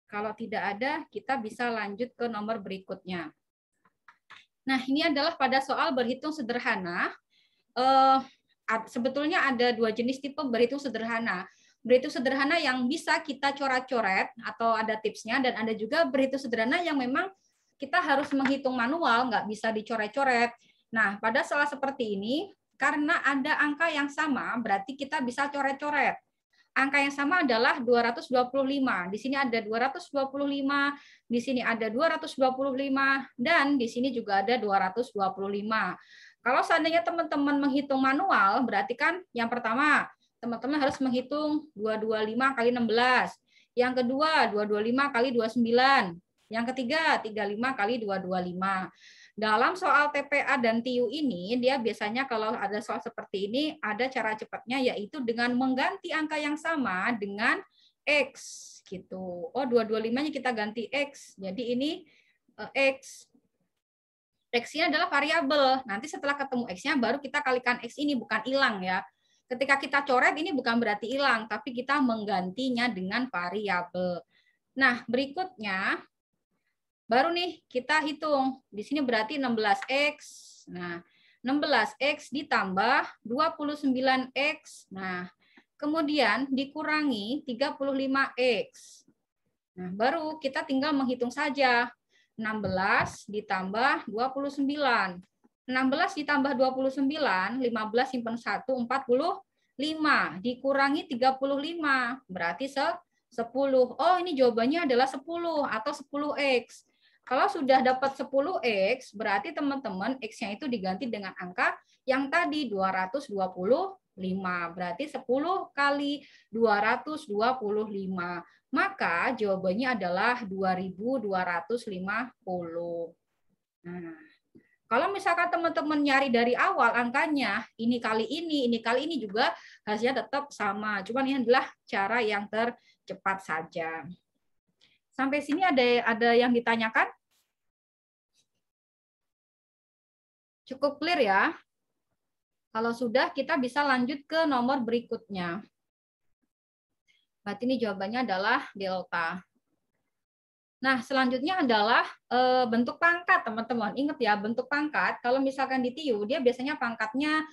Kalau tidak ada, kita bisa lanjut ke nomor berikutnya. Nah, ini adalah pada soal berhitung sederhana. Sebetulnya ada 2 jenis tipe berhitung sederhana. Berhitung sederhana yang bisa kita coret-coret atau ada tipsnya, dan ada juga berhitung sederhana yang memang kita harus menghitung manual, nggak bisa dicoret-coret. Nah, pada soal seperti ini, karena ada angka yang sama, berarti kita bisa coret-coret. Angka yang sama adalah 225. Di sini ada 225, di sini ada 225, dan di sini juga ada 225. Kalau seandainya teman-teman menghitung manual, berarti kan yang pertama, teman-teman harus menghitung 225 kali 16. Yang kedua, 225 kali 29. Yang ketiga, 35 kali 225. Dalam soal TPA dan TIU ini, dia biasanya kalau ada soal seperti ini, ada cara cepatnya, yaitu dengan mengganti angka yang sama dengan X. Gitu. Oh, 225-nya kita ganti X. Jadi ini X. X-nya adalah variabel. Nanti setelah ketemu X-nya, baru kita kalikan X ini, bukan hilang ya. Ketika kita coret, ini bukan berarti hilang, tapi kita menggantinya dengan variabel. Nah, berikutnya, baru nih kita hitung. Di sini berarti 16X. Nah, 16X ditambah 29X. Nah, kemudian dikurangi 35X. Nah, baru kita tinggal menghitung saja. 16 ditambah 29. 16 ditambah 29, 15 simpan 1, 45. Dikurangi 35, berarti 10. Oh, ini jawabannya adalah 10 atau 10X. Kalau sudah dapat 10X, berarti teman-teman X-nya itu diganti dengan angka yang tadi 225. Berarti 10 kali 225. Maka jawabannya adalah 2250. Nah, kalau misalkan teman-teman nyari dari awal angkanya, ini kali ini juga hasilnya tetap sama. Cuman ini adalah cara yang tercepat saja. Sampai sini ada yang ditanyakan? Cukup clear ya? Kalau sudah, kita bisa lanjut ke nomor berikutnya. Berarti ini jawabannya adalah delta. Nah, selanjutnya adalah bentuk pangkat, teman-teman. Ingat ya, bentuk pangkat, kalau misalkan di TIU, dia biasanya pangkatnya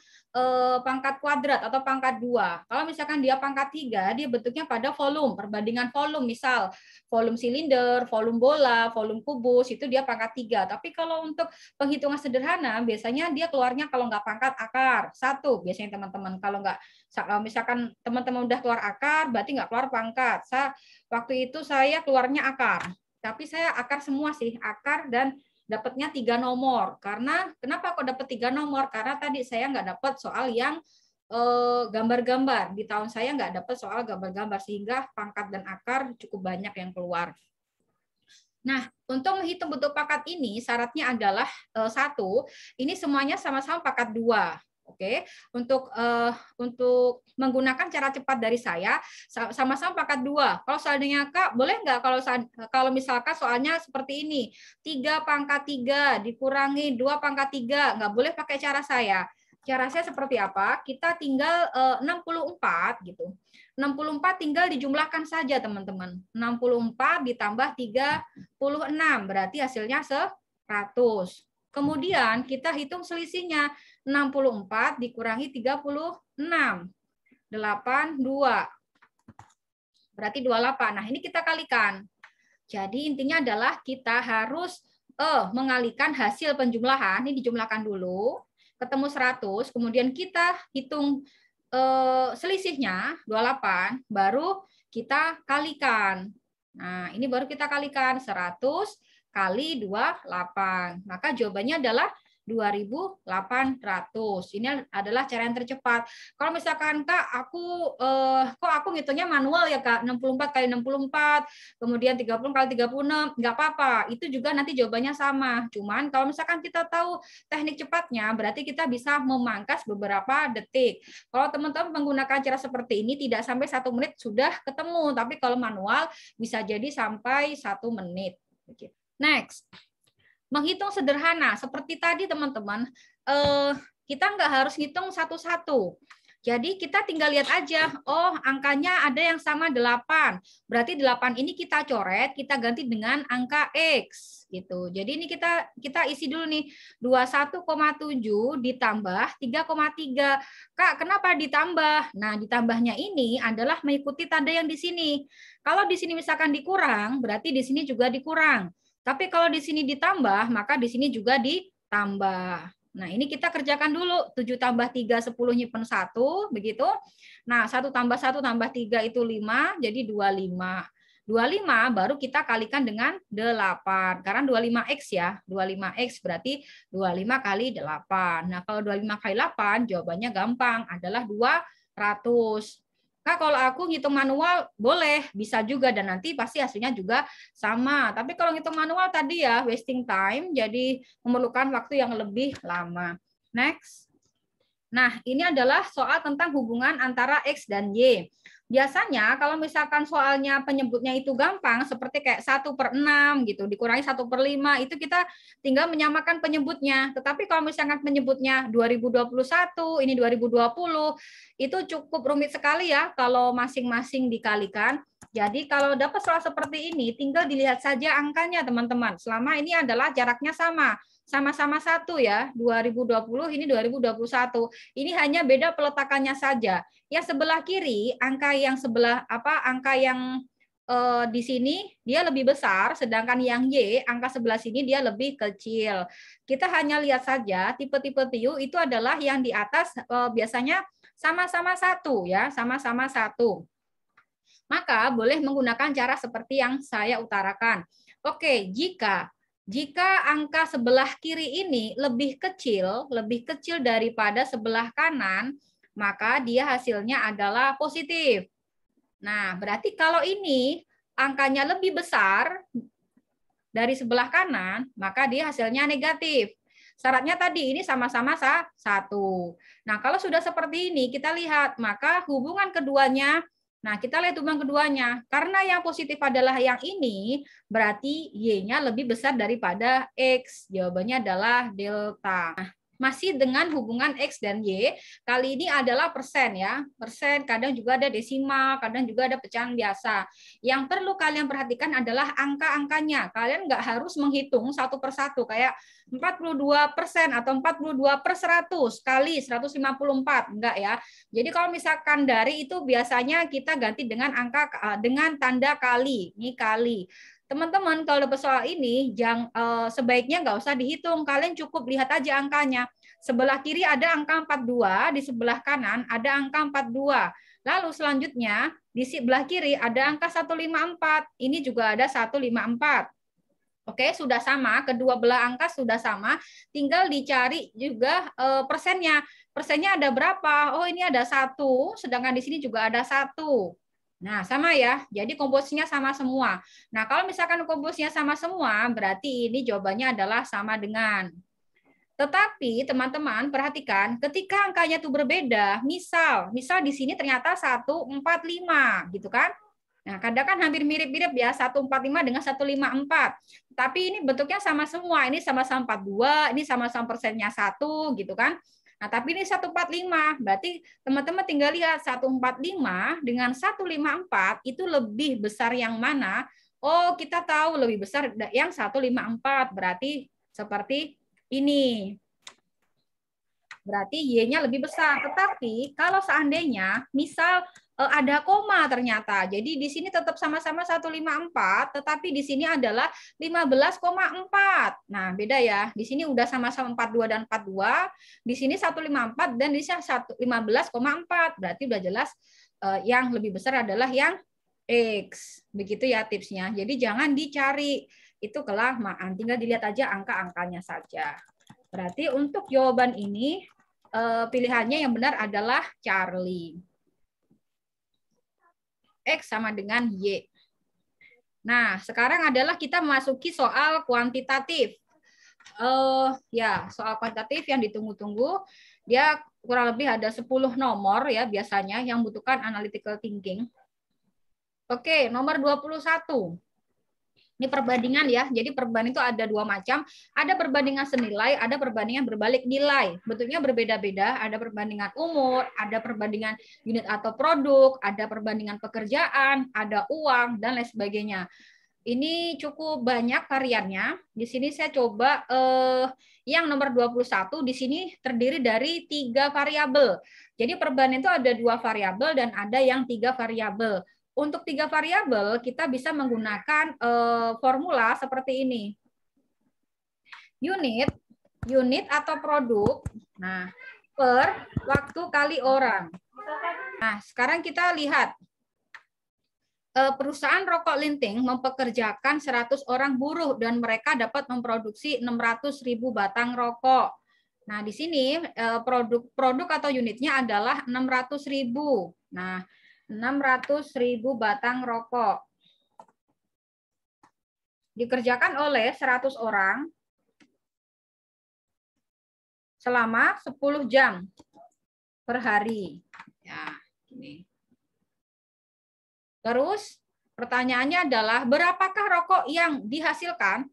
pangkat kuadrat atau pangkat 2. Kalau misalkan dia pangkat 3, dia bentuknya pada volume, perbandingan volume. Misal, volume silinder, volume bola, volume kubus, itu dia pangkat 3. Tapi kalau untuk penghitungan sederhana, biasanya dia keluarnya kalau nggak pangkat akar, 1. Biasanya teman-teman, kalau misalkan teman-teman udah keluar akar, berarti nggak keluar pangkat. Waktu itu saya keluarnya akar. Tapi saya akar semua sih, akar dan dapatnya 3 nomor. Kenapa kok dapat 3 nomor? Karena tadi saya nggak dapat soal yang gambar-gambar. Di tahun saya nggak dapat soal gambar-gambar, sehingga pangkat dan akar cukup banyak yang keluar. Nah, untuk menghitung bentuk pangkat ini, syaratnya adalah 1, ini semuanya sama-sama pangkat 2. Oke, untuk menggunakan cara cepat dari saya sama-sama pangkat 2. Kalau seandainya Kak, boleh nggak kalau misalkan soalnya seperti ini, 3 pangkat 3 dikurangi 2 pangkat 3, nggak boleh pakai cara saya. Cara saya seperti apa? Kita tinggal 64 gitu. 64 tinggal dijumlahkan saja, teman-teman. 64 ditambah 36, berarti hasilnya 100. Kemudian kita hitung selisihnya. 64 dikurangi 36. 82. Berarti 28. Nah, ini kita kalikan. Jadi intinya adalah kita harus mengalikan hasil penjumlahan. Ini dijumlahkan dulu. Ketemu 100. Kemudian kita hitung selisihnya 28. Baru kita kalikan. Nah, ini baru kita kalikan 100 kali 28. Maka jawabannya adalah 2.800. Ini adalah cara yang tercepat. Kalau misalkan Kak, kok aku ngitungnya manual ya Kak, 64 kali 64, kemudian 30 kali 36, nggak apa-apa. Itu juga nanti jawabannya sama. Cuman kalau misalkan kita tahu teknik cepatnya, berarti kita bisa memangkas beberapa detik. Kalau teman-teman menggunakan cara seperti ini, tidak sampai 1 menit sudah ketemu. Tapi kalau manual, bisa jadi sampai 1 menit. Next. Menghitung sederhana seperti tadi teman-teman, kita nggak harus ngitung satu-satu. Jadi kita tinggal lihat aja, oh angkanya ada yang sama 8. Berarti 8 ini kita coret, kita ganti dengan angka X gitu. Jadi ini kita isi dulu nih, 21,7 ditambah 3,3. Kak, kenapa ditambah? Nah, ditambahnya ini adalah mengikuti tanda yang di sini. Kalau di sini misalkan dikurang, berarti di sini juga dikurang. Tapi kalau di sini ditambah, maka di sini juga ditambah. Nah, ini kita kerjakan dulu. 7 tambah 3, 10 nyimpen 1, begitu. Nah, 1 tambah 1 tambah 3 itu 5, jadi 25. 25 baru kita kalikan dengan 8. Karena 25X ya. 25X berarti 25 kali 8. Nah, kalau 25 kali 8, jawabannya gampang. Adalah 200. Kak, kalau aku ngitung manual boleh, bisa juga, dan nanti pasti hasilnya juga sama. Tapi kalau ngitung manual tadi ya wasting time, jadi memerlukan waktu yang lebih lama. Next. Nah, ini adalah soal tentang hubungan antara X dan Y. Biasanya kalau misalkan soalnya penyebutnya itu gampang, seperti kayak 1/6 gitu, dikurangi 1/5, itu kita tinggal menyamakan penyebutnya. Tetapi kalau misalkan penyebutnya 2021, ini 2020, itu cukup rumit sekali ya kalau masing-masing dikalikan. Jadi kalau dapat soal seperti ini, tinggal dilihat saja angkanya teman-teman. Selama ini adalah jaraknya sama-sama 1 ya, 2020 ini 2021. Ini hanya beda peletakannya saja. Yang sebelah kiri, angka yang di sini dia lebih besar, sedangkan yang Y, angka sebelah sini dia lebih kecil. Kita hanya lihat saja tipe-tipe TIU itu adalah yang di atas biasanya sama-sama 1 ya, sama-sama 1. Maka boleh menggunakan cara seperti yang saya utarakan. Oke, jika Jika angka sebelah kiri ini lebih kecil daripada sebelah kanan, maka dia hasilnya adalah positif. Nah, berarti kalau ini angkanya lebih besar dari sebelah kanan, maka dia hasilnya negatif. Syaratnya tadi ini sama-sama satu. Nah, kalau sudah seperti ini, kita lihat, maka hubungan keduanya, nah kita lihat hubungan keduanya. Karena yang positif adalah yang ini, berarti Y-nya lebih besar daripada X. Jawabannya adalah delta. Nah, masih dengan hubungan X dan Y, kali ini adalah persen ya. Persen, kadang juga ada desimal, kadang juga ada pecahan biasa. Yang perlu kalian perhatikan adalah angka-angkanya. Kalian nggak harus menghitung satu persatu, kayak 42% atau 42/100 kali 154, enggak ya. Jadi kalau misalkan dari itu biasanya kita ganti dengan dengan tanda kali. Ini kali. Teman-teman, kalau dapat soal ini, sebaiknya nggak usah dihitung. Kalian cukup lihat aja angkanya. Sebelah kiri ada angka 42, di sebelah kanan ada angka 42. Lalu selanjutnya, di sebelah kiri ada angka 154. Ini juga ada 154. Oke, sudah sama. Kedua belah angka sudah sama. Tinggal dicari juga persennya. Persennya ada berapa? Oh, ini ada 1, sedangkan di sini juga ada 1. Nah, sama ya. Jadi komposisinya sama semua. Nah, kalau misalkan komposisinya sama semua, berarti ini jawabannya adalah sama dengan. Tetapi teman-teman perhatikan, ketika angkanya itu berbeda, misal di sini ternyata 145, gitu kan? Nah, kadang kan hampir mirip-mirip ya, 145 dengan 154. Tapi ini bentuknya sama semua. Ini sama-sama 42, ini sama-sama persennya 1, gitu kan? Nah, tapi ini 145. Berarti teman-teman tinggal lihat 145 dengan 154 itu lebih besar yang mana? Oh, kita tahu lebih besar yang 154. Berarti seperti ini. Berarti Y-nya lebih besar. Tetapi kalau seandainya misal ada koma ternyata. Jadi di sini tetap sama-sama 154, tetapi di sini adalah 15,4. Nah, beda ya. Di sini udah sama-sama 42 dan 42, di sini 154 dan di sini 15,4. Berarti udah jelas yang lebih besar adalah yang X. Begitu ya tipsnya. Jadi jangan dicari itu kelamaan, tinggal dilihat aja angka-angkanya saja. Berarti untuk jawaban ini pilihannya yang benar adalah Charlie. X sama dengan Y. Nah, sekarang adalah kita memasuki soal kuantitatif. Ya, soal kuantitatif yang ditunggu-tunggu. Dia kurang lebih ada 10 nomor ya biasanya yang membutuhkan analytical thinking. Oke, nomor 21. Ini perbandingan ya. Jadi perbandingan itu ada dua macam. Ada perbandingan senilai, ada perbandingan berbalik nilai. Bentuknya berbeda-beda. Ada perbandingan umur, ada perbandingan unit atau produk, ada perbandingan pekerjaan, ada uang, dan lain sebagainya. Ini cukup banyak variannya. Di sini saya coba yang nomor 21 di sini terdiri dari 3 variabel. Jadi perbandingan itu ada 2 variabel dan ada yang 3 variabel. Untuk 3 variabel kita bisa menggunakan formula seperti ini. Unit atau produk. Nah, per waktu kali orang. Nah, sekarang kita lihat. Perusahaan rokok Linting mempekerjakan 100 orang buruh dan mereka dapat memproduksi 600.000 batang rokok. Nah, di sini produk atau unitnya adalah 600.000. Nah, 600.000 batang rokok. Dikerjakan oleh 100 orang selama 10 jam per hari. Ya, ini. Terus pertanyaannya adalah berapakah rokok yang dihasilkan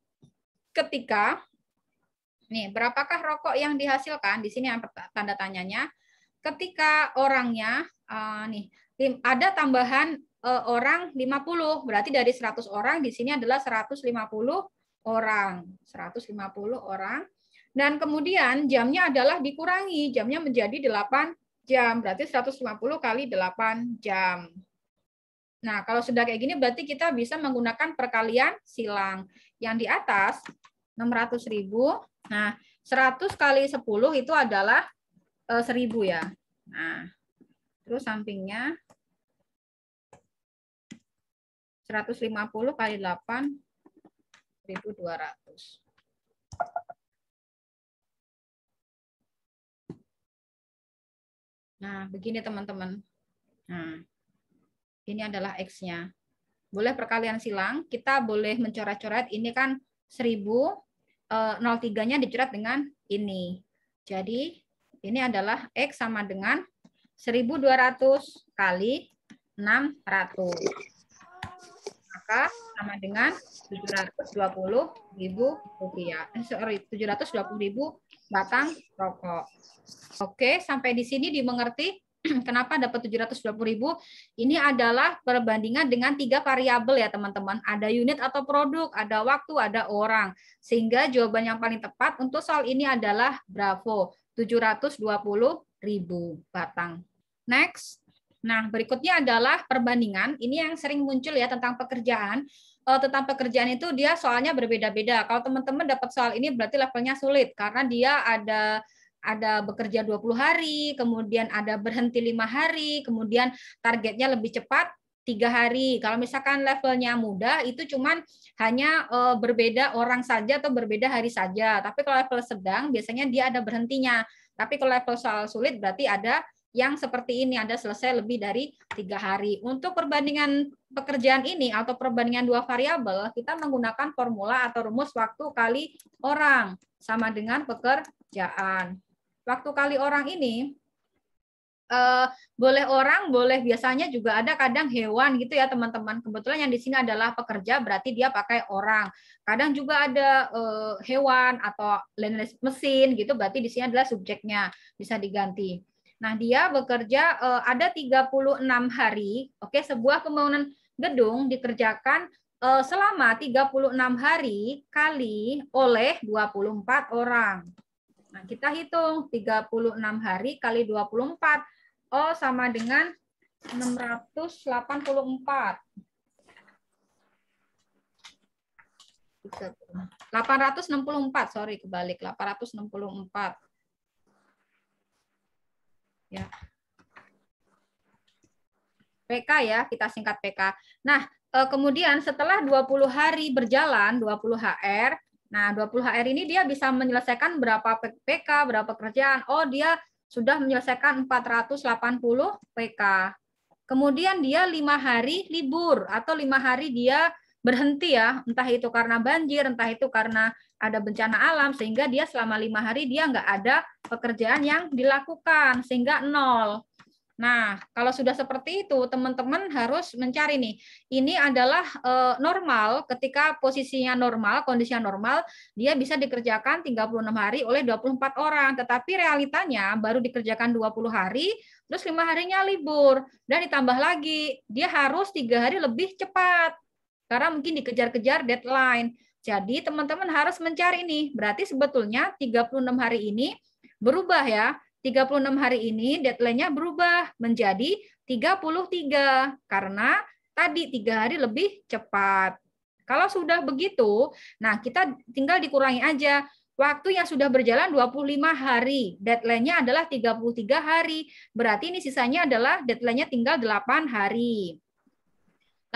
ketika berapakah rokok yang dihasilkan? Di sini yang tanda tanyanya. Ketika orangnya ada tambahan orang 50, berarti dari 100 orang di sini adalah 150 orang. 150 orang. Dan kemudian jamnya adalah dikurangi, jamnya menjadi 8 jam, berarti 150 kali 8 jam. Nah, kalau sudah kayak gini berarti kita bisa menggunakan perkalian silang. Yang di atas 600.000. Nah, 100 kali 10 itu adalah 1.000 ya. Nah, terus sampingnya 150 kali 8 1.200. Nah, begini teman-teman. Nah, ini adalah X-nya. Boleh perkalian silang, kita boleh mencoret-coret. Ini kan 1000, 03-nya dicoret dengan ini. Jadi, ini adalah X sama dengan 1.200 kali 600. Maka sama dengan 720.000 rupiah. 720.000 batang rokok. Oke, sampai di sini dimengerti kenapa dapat 720.000? Ini adalah perbandingan dengan 3 variabel ya teman-teman. Ada unit atau produk, ada waktu, ada orang. Sehingga jawaban yang paling tepat untuk soal ini adalah bravo, 720.000 batang. Next. Nah, berikutnya adalah perbandingan. Ini yang sering muncul ya tentang pekerjaan. Tentang pekerjaan itu dia soalnya berbeda-beda. Kalau teman-teman dapat soal ini berarti levelnya sulit karena dia ada bekerja 20 hari, kemudian ada berhenti 5 hari, kemudian targetnya lebih cepat 3 hari. Kalau misalkan levelnya mudah itu cuman hanya berbeda orang saja atau berbeda hari saja. Tapi kalau level sedang biasanya dia ada berhentinya. Tapi kalau level soal sulit berarti ada yang seperti ini, ada selesai lebih dari 3 hari. Untuk perbandingan pekerjaan ini atau perbandingan 2 variabel, kita menggunakan formula atau rumus waktu kali orang sama dengan pekerjaan. Waktu kali orang ini boleh orang, boleh biasanya juga ada kadang hewan gitu ya teman-teman. Kebetulan yang di sini adalah pekerja, berarti dia pakai orang. Kadang juga ada hewan atau mesin gitu, berarti di sini adalah subjeknya, bisa diganti. Nah, dia bekerja ada 36 hari. Oke, sebuah pembangunan gedung dikerjakan selama 36 hari kali oleh 24 orang. Nah, kita hitung 36 hari kali 24. Oh, sama dengan 684. 864, sorry, kebalik. 864. Ya. PK ya, kita singkat PK. Nah, kemudian setelah 20 hari berjalan, 20 HR, nah 20 HR ini dia bisa menyelesaikan berapa PK, berapa pekerjaan. Oh, dia sudah menyelesaikan 480 PK. Kemudian dia 5 hari libur atau 5 hari dia berhenti ya, entah itu karena banjir, entah itu karena ada bencana alam, sehingga dia selama 5 hari dia nggak ada pekerjaan yang dilakukan, sehingga 0. Nah, kalau sudah seperti itu, teman-teman harus mencari nih. Ini adalah normal, ketika posisinya normal, kondisinya normal, dia bisa dikerjakan 36 hari oleh 24 orang. Tetapi realitanya baru dikerjakan 20 hari, terus 5 harinya libur. Dan ditambah lagi, dia harus 3 hari lebih cepat. Karena mungkin dikejar-kejar deadline. Jadi teman-teman harus mencari nih. Berarti sebetulnya 36 hari ini berubah ya. 36 hari ini deadline-nya berubah menjadi 33 karena tadi 3 hari lebih cepat. Kalau sudah begitu, nah kita tinggal dikurangi aja. Waktu yang sudah berjalan 25 hari, deadline-nya adalah 33 hari. Berarti ini sisanya adalah deadline-nya tinggal 8 hari.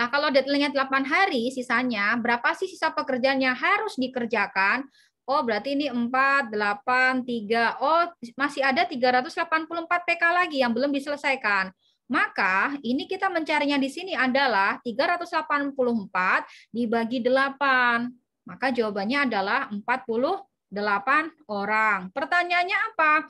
Nah, kalau deadline-nya 8 hari, sisanya berapa sih sisa pekerjaan yang harus dikerjakan? Oh, berarti ini 4, 8, 3. Oh, masih ada 384 PK lagi yang belum diselesaikan. Maka, ini kita mencarinya di sini adalah 384 dibagi 8. Maka jawabannya adalah 48 orang. Pertanyaannya apa?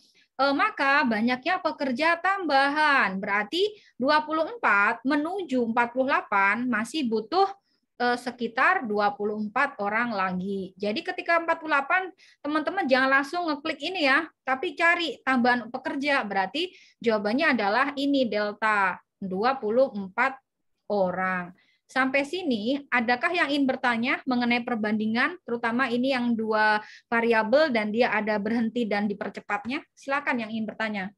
Maka banyaknya pekerja tambahan. Berarti 24 menuju 48 masih butuh sekitar 24 orang lagi. Jadi ketika 48, teman-teman jangan langsung ngeklik ini ya, tapi cari tambahan pekerja. Berarti jawabannya adalah ini delta, 24 orang. Sampai sini, adakah yang ingin bertanya mengenai perbandingan, terutama ini yang 2 variabel dan dia ada berhenti dan dipercepatnya? Silakan yang ingin bertanya.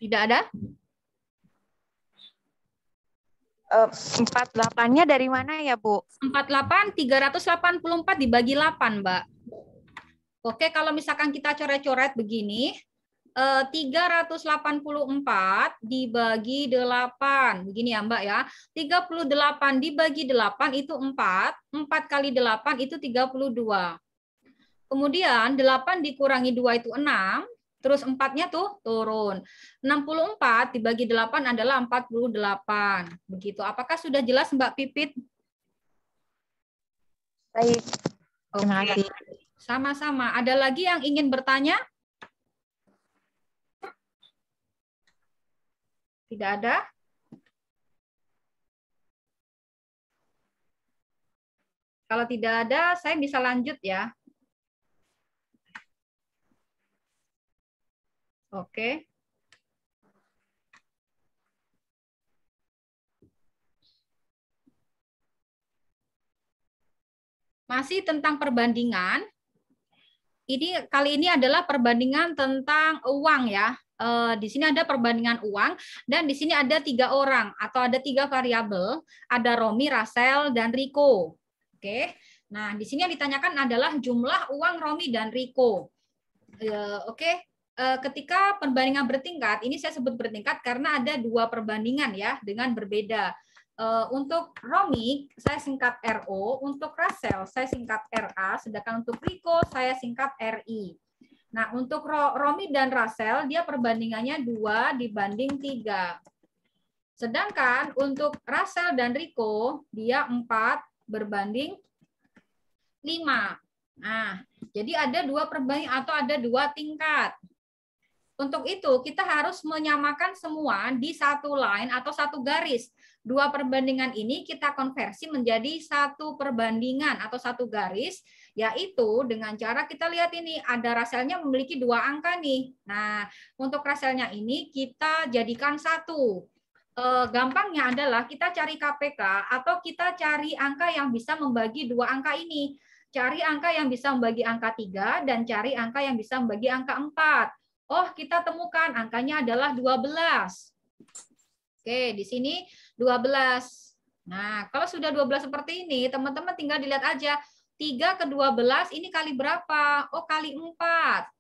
Tidak ada? 48-nya dari mana ya, Bu? 48, 384 dibagi 8, Mbak. Oke, kalau misalkan kita coret-coret begini, 384 dibagi 8. Begini ya Mbak ya. 38 dibagi 8 itu 4. 4 kali 8 itu 32. Kemudian 8 dikurangi 2 itu 6. Terus 4-nya tuh turun. 64 dibagi 8 adalah 48. Begitu. Apakah sudah jelas Mbak Pipit? Baik. Terima Oke. kasih. Sama-sama. Ada lagi yang ingin bertanya? Tidak ada? Kalau tidak ada, saya bisa lanjut ya. Oke. Masih tentang perbandingan. Kali ini adalah perbandingan tentang uang ya. Di sini ada perbandingan uang dan di sini ada 3 orang atau ada 3 variabel, ada Romi, Rasel, dan Riko. Oke. Nah, di sini yang ditanyakan adalah jumlah uang Romi dan Riko. Oke. Ketika perbandingan bertingkat, ini saya sebut bertingkat karena ada 2 perbandingan ya dengan berbeda. Untuk Romi saya singkat RO, untuk Rasel saya singkat RA, sedangkan untuk Riko saya singkat RI. Nah, untuk Romi dan Rasel, dia perbandingannya 2 dibanding 3. Sedangkan untuk Rasel dan Riko, dia 4 berbanding 5. Nah, jadi ada 2 perbandingan atau ada 2 tingkat. Untuk itu, kita harus menyamakan semua di satu line atau satu garis. 2 perbandingan ini kita konversi menjadi 1 perbandingan atau 1 garis, yaitu dengan cara kita lihat ini, ada Raselnya memiliki 2 angka nih. Nah, untuk Raselnya ini kita jadikan 1. Gampangnya adalah kita cari KPK atau kita cari angka yang bisa membagi 2 angka ini. Cari angka yang bisa membagi angka 3 dan cari angka yang bisa membagi angka 4. Oh, kita temukan angkanya adalah 12. Oke, di sini 12. Nah, kalau sudah 12 seperti ini, teman-teman tinggal dilihat aja. 3 ke 12 ini kali berapa? Oh, kali 4.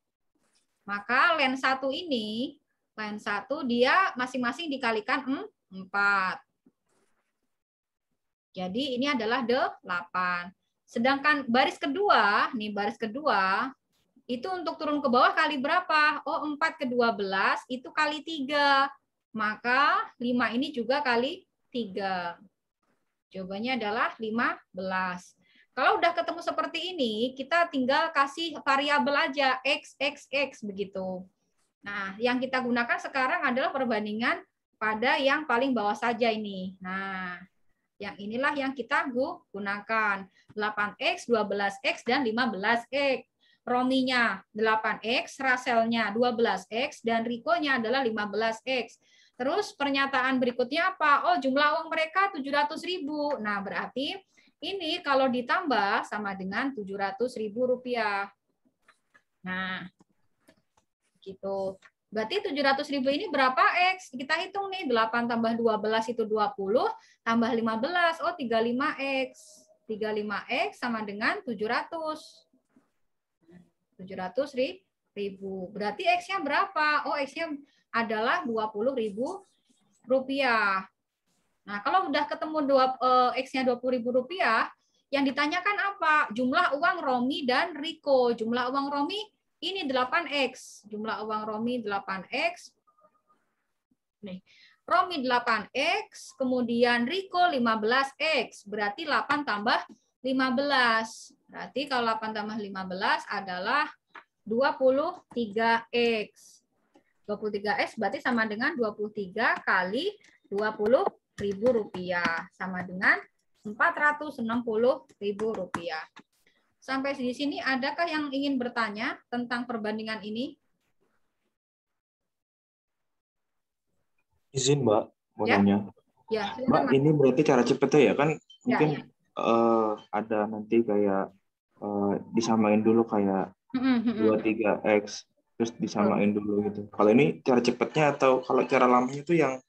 Maka len 1 ini, len 1 dia masing-masing dikalikan 4. Jadi ini adalah 8. Sedangkan baris kedua, nih baris kedua, itu untuk turun ke bawah kali berapa? Oh, 4 ke 12 itu kali 3. Maka 5 ini juga kali 3. Jawabannya adalah 15. Kalau udah ketemu seperti ini, kita tinggal kasih variabel aja, X, X, X, begitu. Nah, yang kita gunakan sekarang adalah perbandingan pada yang paling bawah saja ini. Nah, yang inilah yang kita gunakan. 8X, 12X, dan 15X. Rominya 8X, Raselnya 12X, dan Rikonya adalah 15X. Terus pernyataan berikutnya apa? Oh, jumlah uang mereka 700.000. Nah, berarti ini kalau ditambah sama dengan 700.000 rupiah. Nah, gitu. Berarti 700.000 ini berapa X? Kita hitung nih, 8 tambah 12 itu 20, tambah 15, oh 35X. 35X sama dengan 700. 700.000. Berarti X-nya berapa? Oh, X-nya adalah 20.000 rupiah. Nah, kalau udah ketemu X-nya 20.000 rupiah, yang ditanyakan apa? Jumlah uang Romi dan Riko. Jumlah uang Romi ini 8X. Jumlah uang Romi 8X. Nih, Romi 8X, kemudian Riko 15X. Berarti 8 tambah 15. Berarti kalau 8 tambah 15 adalah 23X. 23X berarti sama dengan 23 kali 20.000 rupiah. Sama dengan 460.000 rupiah. Sampai di sini adakah yang ingin bertanya tentang perbandingan ini? Izin Mbak, mau Ya? nanya. Ya, Mbak, ini berarti cara cepetnya ya kan? Mungkin ya. ada nanti kayak disamain dulu kayak 23X, terus disamain dulu gitu. Kalau ini cara cepetnya atau kalau cara lamanya itu yang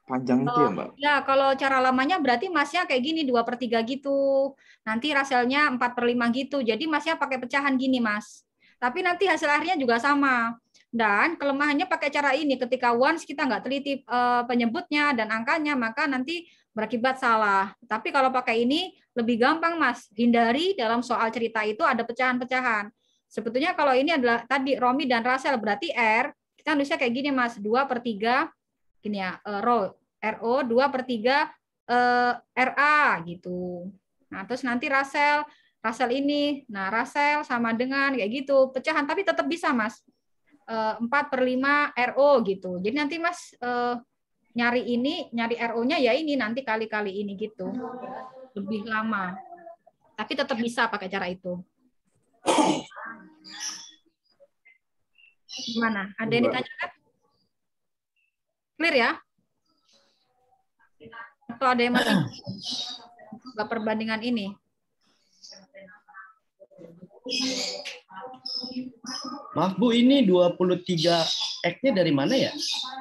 panjang itu ya Mbak? Ya, kalau cara lamanya berarti masnya kayak gini, 2/3 gitu. Nanti Raselnya 4/5 gitu. Jadi masnya pakai pecahan gini, Mas. Tapi nanti hasil akhirnya juga sama. Dan kelemahannya pakai cara ini, ketika once kita nggak teliti penyebutnya dan angkanya, maka nanti berakibat salah. Tapi kalau pakai ini lebih gampang, Mas. Hindari dalam soal cerita itu ada pecahan-pecahan. Sebetulnya kalau ini adalah tadi Romi dan Rasel, berarti R, kita nulisnya kayak gini, Mas. 2/3, gini ya, RO 2/3 RA gitu. Nah, terus nanti Rasel ini. Nah, Rasel sama dengan kayak gitu. Pecahan, tapi tetap bisa, Mas. 4/5 RO gitu. Jadi nanti Mas nyari RO-nya ya ini nanti kali-kali ini gitu. Lebih lama. Tapi tetap bisa pakai cara itu. Gimana? Ada yang ditanyakan? Clear ya? Atau ada yang masih nggak perbandingan ini? Maaf Bu, ini 23X-nya dari mana ya?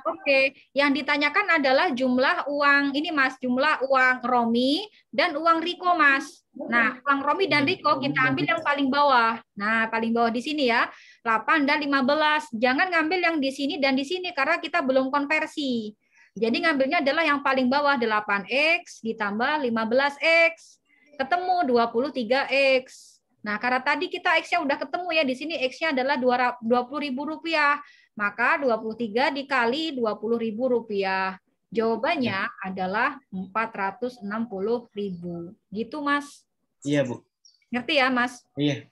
Oke, yang ditanyakan adalah jumlah uang ini Mas, jumlah uang Romi dan uang Riko Mas. Nah, uang Romi dan Riko kita ambil yang paling bawah. Nah, paling bawah di sini ya, 8 dan 15. Jangan ngambil yang di sini dan di sini karena kita belum konversi. Jadi ngambilnya adalah yang paling bawah 8X ditambah 15X. Ketemu 23X. Nah, karena tadi kita X-nya udah ketemu ya, di sini X-nya adalah Rp20.000. Maka 23 dikali Rp20.000. Jawabannya adalah 460.000. Gitu, Mas. Iya, Bu. Ngerti ya, Mas? Iya.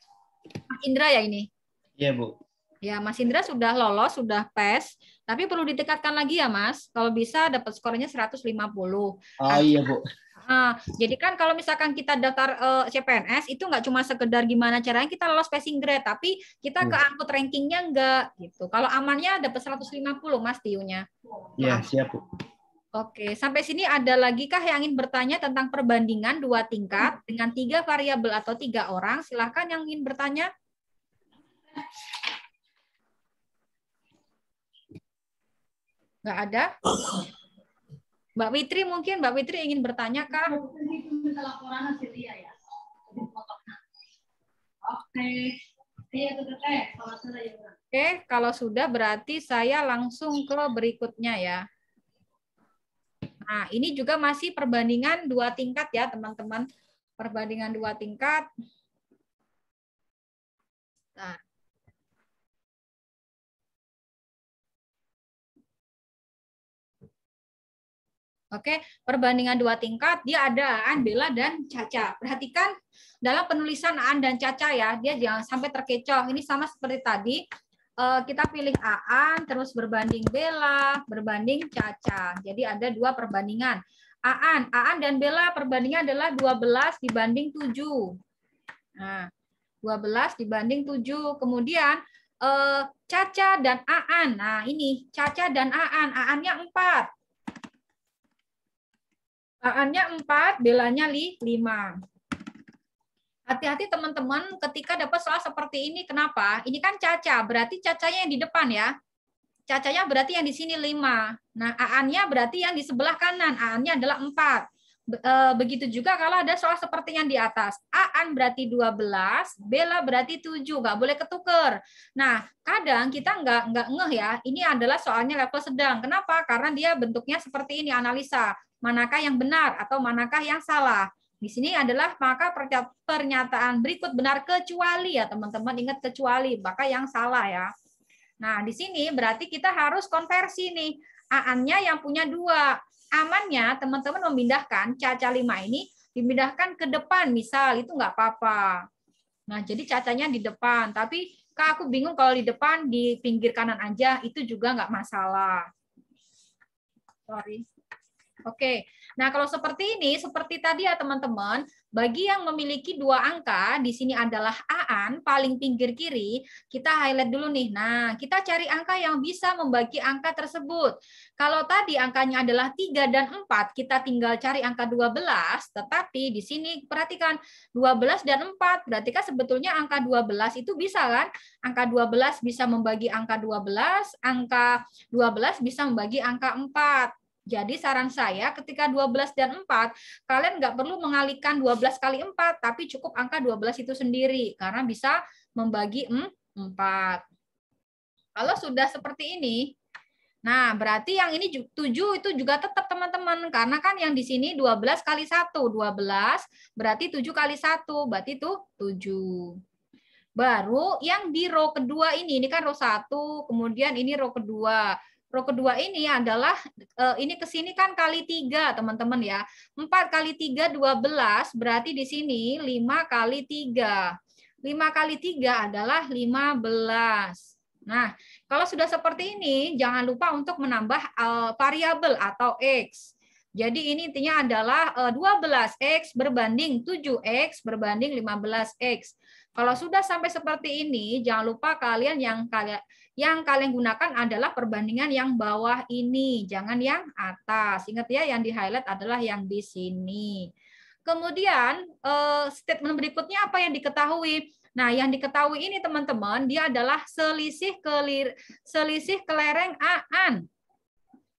Mas Indra ya ini? Iya, Bu. Ya, Mas Indra sudah lolos, sudah PES, tapi perlu ditingkatkan lagi ya, Mas. Kalau bisa dapat skornya 150. Oh iya, Bu. Jadi kan kalau misalkan kita daftar CPNS itu nggak cuma sekedar gimana caranya kita lolos passing grade, tapi kita keangkut rankingnya enggak gitu. Kalau amannya dapat 150 Mas TIU-nya. Iya, siap Bu. Oke, sampai sini ada lagi kah yang ingin bertanya tentang perbandingan 2 tingkat dengan 3 variabel atau 3 orang? Silahkan yang ingin bertanya. Nggak ada? Mbak Fitri mungkin, Mbak Fitri ingin bertanya kah? Oke, kalau sudah berarti saya langsung ke berikutnya ya. Nah, ini juga masih perbandingan 2 tingkat ya, teman-teman. Perbandingan 2 tingkat. Nah. Oke, perbandingan 2 tingkat, dia ada Aan, Bella, dan Caca. Perhatikan dalam penulisan Aan dan Caca ya, dia jangan sampai terkecoh. Ini sama seperti tadi, kita pilih Aan, terus berbanding Bella, berbanding Caca. Jadi ada 2 perbandingan. Aan dan Bella perbandingan adalah 12 dibanding 7. Nah, 12 dibanding 7. Kemudian Caca dan Aan. Nah, ini Caca dan Aan. Aan-nya 4. Aan-nya 4, Bellanya 5. Hati-hati teman-teman ketika dapat soal seperti ini. Kenapa? Ini kan Caca, berarti Cacanya yang di depan ya. Cacanya berarti yang di sini 5. Nah, Aan-nya berarti yang di sebelah kanan. Aan-nya adalah 4. Begitu juga kalau ada soal seperti yang di atas. Aan berarti 12, Bella berarti 7. Nggak boleh ketuker. Nah, kadang kita nggak ngeh ya. Ini adalah soalnya level sedang. Kenapa? Karena dia bentuknya seperti ini, analisa. Manakah yang benar atau manakah yang salah. Di sini adalah maka pernyataan berikut benar kecuali ya teman-teman, ingat kecuali, maka yang salah ya. Nah di sini berarti kita harus konversi nih. Aan-nya yang punya 2. Amannya teman-teman memindahkan Caca 5 ini dipindahkan ke depan misal, itu nggak apa-apa. Nah jadi Cacanya di depan, tapi Kak aku bingung kalau di depan di pinggir kanan aja, itu juga nggak masalah. Sorry. Oke, nah kalau seperti ini, seperti tadi ya teman-teman, bagi yang memiliki 2 angka, di sini adalah Aan, paling pinggir kiri, kita highlight dulu nih. Nah, kita cari angka yang bisa membagi angka tersebut. Kalau tadi angkanya adalah 3 dan 4, kita tinggal cari angka 12, tetapi di sini perhatikan 12 dan 4, berarti kan sebetulnya angka 12 itu bisa kan? Angka 12 bisa membagi angka 12, angka 12 bisa membagi angka 4. Jadi saran saya ketika 12 dan 4, kalian nggak perlu mengalihkan 12 kali 4, tapi cukup angka 12 itu sendiri, karena bisa membagi 4. Kalau sudah seperti ini, nah berarti yang ini 7 itu juga tetap teman-teman. Karena kan yang di sini 12 kali 1. 12 berarti 7 kali 1. Berarti itu 7. Baru yang di row kedua ini kan row 1, kemudian ini row kedua. Row kedua ini adalah, ini ke sini kan kali 3, teman-teman ya. 4 kali 3, 12, berarti di sini 5 kali 3. 5 kali 3 adalah 15. Nah, kalau sudah seperti ini, jangan lupa untuk menambah variabel atau X. Jadi ini intinya adalah 12X berbanding 7X berbanding 15X. Kalau sudah sampai seperti ini, jangan lupa kalian yang kalian gunakan adalah perbandingan yang bawah ini, jangan yang atas. Ingat ya, yang di-highlight adalah yang di sini. Kemudian statement berikutnya apa yang diketahui? Nah, yang diketahui ini teman-teman, dia adalah selisih kelereng AAN.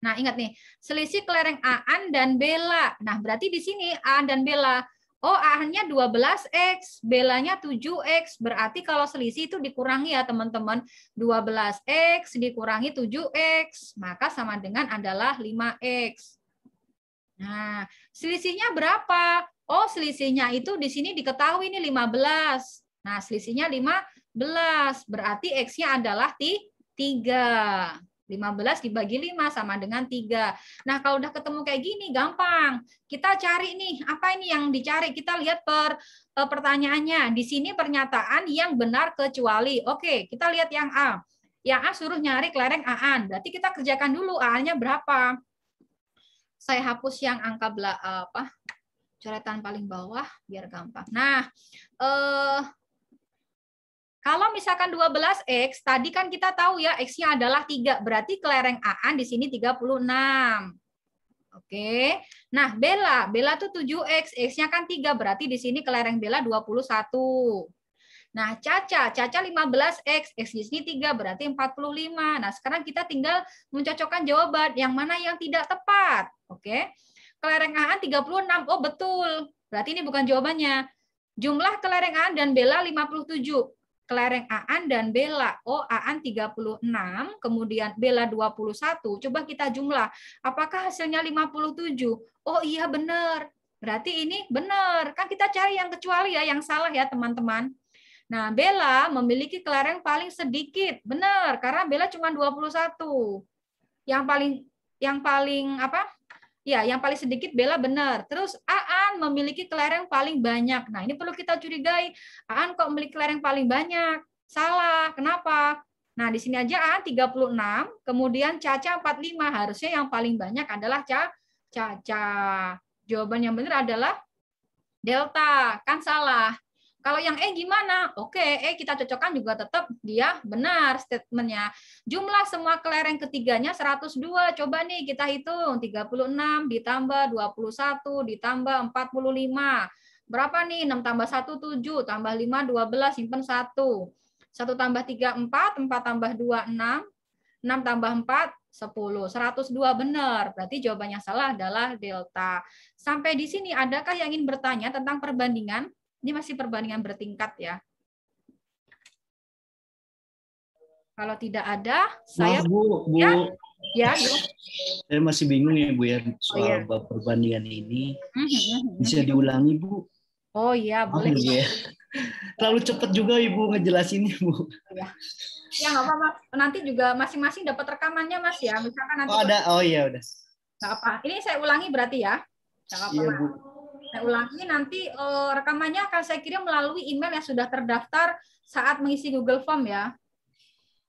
Nah, ingat nih, selisih kelereng AAN dan bela. Nah, berarti di sini AAN dan bela. Oh, AAN-nya 12X, belanya 7X. Berarti kalau selisih itu dikurangi ya, teman-teman. 12X dikurangi 7X, maka sama dengan adalah 5X. Nah, selisihnya berapa? Oh, selisihnya itu di sini diketahui ini 15. Nah, selisihnya 15. Berarti X-nya adalah 3. 15 dibagi 5 sama dengan 3. Nah, kalau udah ketemu kayak gini, gampang. Kita cari nih, apa ini yang dicari? Kita lihat pertanyaannya. Di sini pernyataan yang benar kecuali. Oke, kita lihat yang A. Yang A suruh nyari kelereng AAN. Berarti kita kerjakan dulu AAN-nya berapa. Saya hapus yang angka coretan paling bawah, biar gampang. Nah, kalau misalkan 12X, tadi kan kita tahu ya, X-nya adalah 3. Berarti kelereng AAN di sini 36. Oke. Nah, bela tuh 7X. X-nya kan 3. Berarti di sini kelereng bela 21. Nah, caca 15X. X di sini 3. Berarti 45. Nah, sekarang kita tinggal mencocokkan jawaban. Yang mana yang tidak tepat. Oke. Kelereng AAN 36. Oh, betul. Berarti ini bukan jawabannya. Jumlah kelereng AAN dan bela 57. Kelereng AAN dan bela. Oh, AAN 36, kemudian bela 21. Coba kita jumlah. Apakah hasilnya 57? Oh iya benar. Berarti ini benar. Kan kita cari yang kecuali ya, yang salah ya teman-teman. Nah, bela memiliki kelereng paling sedikit. Benar, karena bela cuma 21. Yang paling apa? Ya, yang paling sedikit bela benar. Terus AAN memiliki kelereng paling banyak. Nah, ini perlu kita curigai. AAN kok memiliki kelereng paling banyak? Salah. Kenapa? Nah, di sini aja AAN 36, kemudian Caca 45. Harusnya yang paling banyak adalah Caca. Jawaban yang benar adalah delta. Kan salah. Kalau yang E gimana? Oke, E kita cocokkan juga tetap dia benar statementnya. Jumlah semua kelereng ketiganya 102. Coba nih kita hitung. 36 ditambah 21 ditambah 45. Berapa nih? 6 tambah 1, 7. Tambah 5, 12. Simpen 1. 1 tambah 3, 4. 4 tambah 2, 6. 6 tambah 4, 10. 102 benar. Berarti jawabannya salah adalah delta. Sampai di sini, adakah yang ingin bertanya tentang perbandingan? Ini masih perbandingan bertingkat ya. Kalau tidak ada, saya... Bu. Ya. Saya masih bingung ya, Bu, ya, soal perbandingan ini. Bisa diulangi, Bu? Oh iya, boleh. Bu, ya. Terlalu cepat juga Ibu ngejelasinnya, Bu. Ya, nggak apa-apa. Nanti juga masing-masing dapat rekamannya, Mas, ya. Misalkan nanti... Oh, ada. Oh iya, udah. Nggak apa. Ini saya ulangi berarti ya. Nggak apa-apa, iya, Bu. Saya ulangi, nanti rekamannya akan saya kirim melalui email yang sudah terdaftar saat mengisi Google Form ya.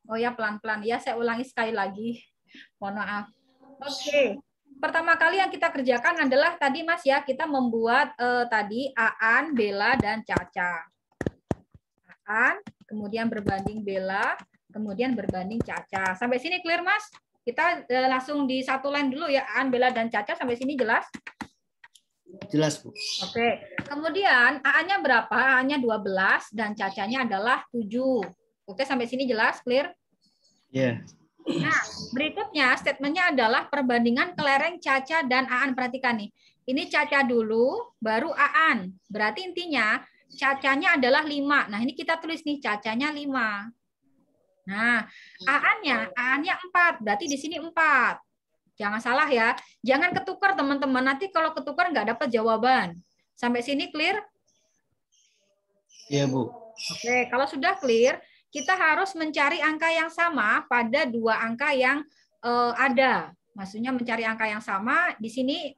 Oh ya, pelan-pelan. Ya, saya ulangi sekali lagi. Mohon maaf. Oke. Pertama kali yang kita kerjakan adalah tadi Mas ya, kita membuat tadi AAN, bela, dan Caca. AAN, kemudian berbanding bela, kemudian berbanding Caca. Sampai sini clear Mas? Kita langsung di satu line dulu ya, AAN, bela, dan Caca. Sampai sini jelas? Jelas, Bu. Oke. Kemudian AA-nya berapa? AA-nya 12 dan Cacanya adalah 7. Oke, sampai sini jelas? Clear? Iya. Nah, berikutnya statementnya adalah perbandingan kelereng Caca dan AAN. Perhatikan nih. Ini Caca dulu, baru AAN. Berarti intinya Cacanya adalah 5. Nah, ini kita tulis nih Cacanya 5. Nah, AA-nya 4, berarti di sini 4. Jangan salah ya. Jangan ketukar teman-teman. Nanti kalau ketukar nggak dapat jawaban. Sampai sini clear? Iya, Bu. Oke, kalau sudah clear, kita harus mencari angka yang sama pada dua angka yang ada. Maksudnya mencari angka yang sama. Di sini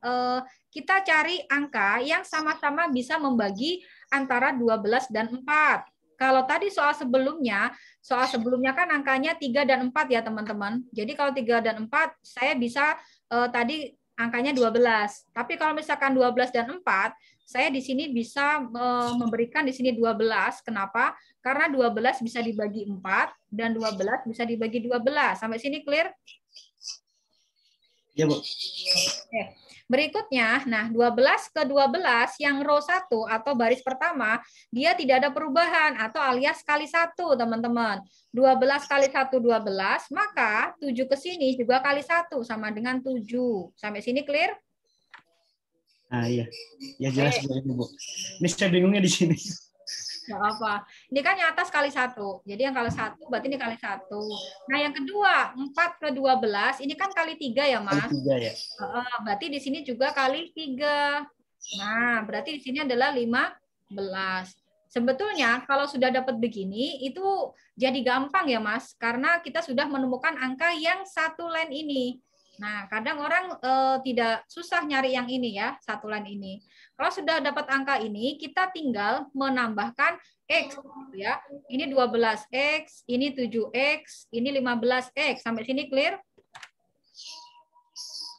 kita cari angka yang sama-sama bisa membagi antara 12 dan 4. Kalau tadi soal sebelumnya kan angkanya 3 dan 4 ya teman-teman. Jadi kalau 3 dan 4 saya bisa tadi angkanya 12. Tapi kalau misalkan 12 dan 4, saya di sini bisa memberikan di sini 12. Kenapa? Karena 12 bisa dibagi 4 dan 12 bisa dibagi 12. Sampai sini clear? Iya, Bu. Oke. Berikutnya, nah 12 ke 12 yang row 1 atau baris pertama, dia tidak ada perubahan atau alias kali 1, teman-teman. 12 kali 1, 12, maka 7 ke sini juga kali 1, sama dengan 7. Sampai sini clear? Nah, iya. Ya jelas, Bu. Ini saya bingungnya di sini. Nggak apa. Ini kan yang atas kali 1. Jadi yang kali 1 berarti ini kali 1. Nah yang kedua, 4 ke 12, ini kan kali 3 ya Mas? Kali 3 ya. Berarti di sini juga kali 3. Nah berarti di sini adalah 15. Sebetulnya kalau sudah dapat begini, itu jadi gampang ya Mas. Karena kita sudah menemukan angka yang satu line ini. Nah kadang orang tidak susah nyari yang ini ya, satu line ini. Kalau sudah dapat angka ini, kita tinggal menambahkan X. Ya. Ini 12X, ini 7X, ini 15X. Sampai sini clear?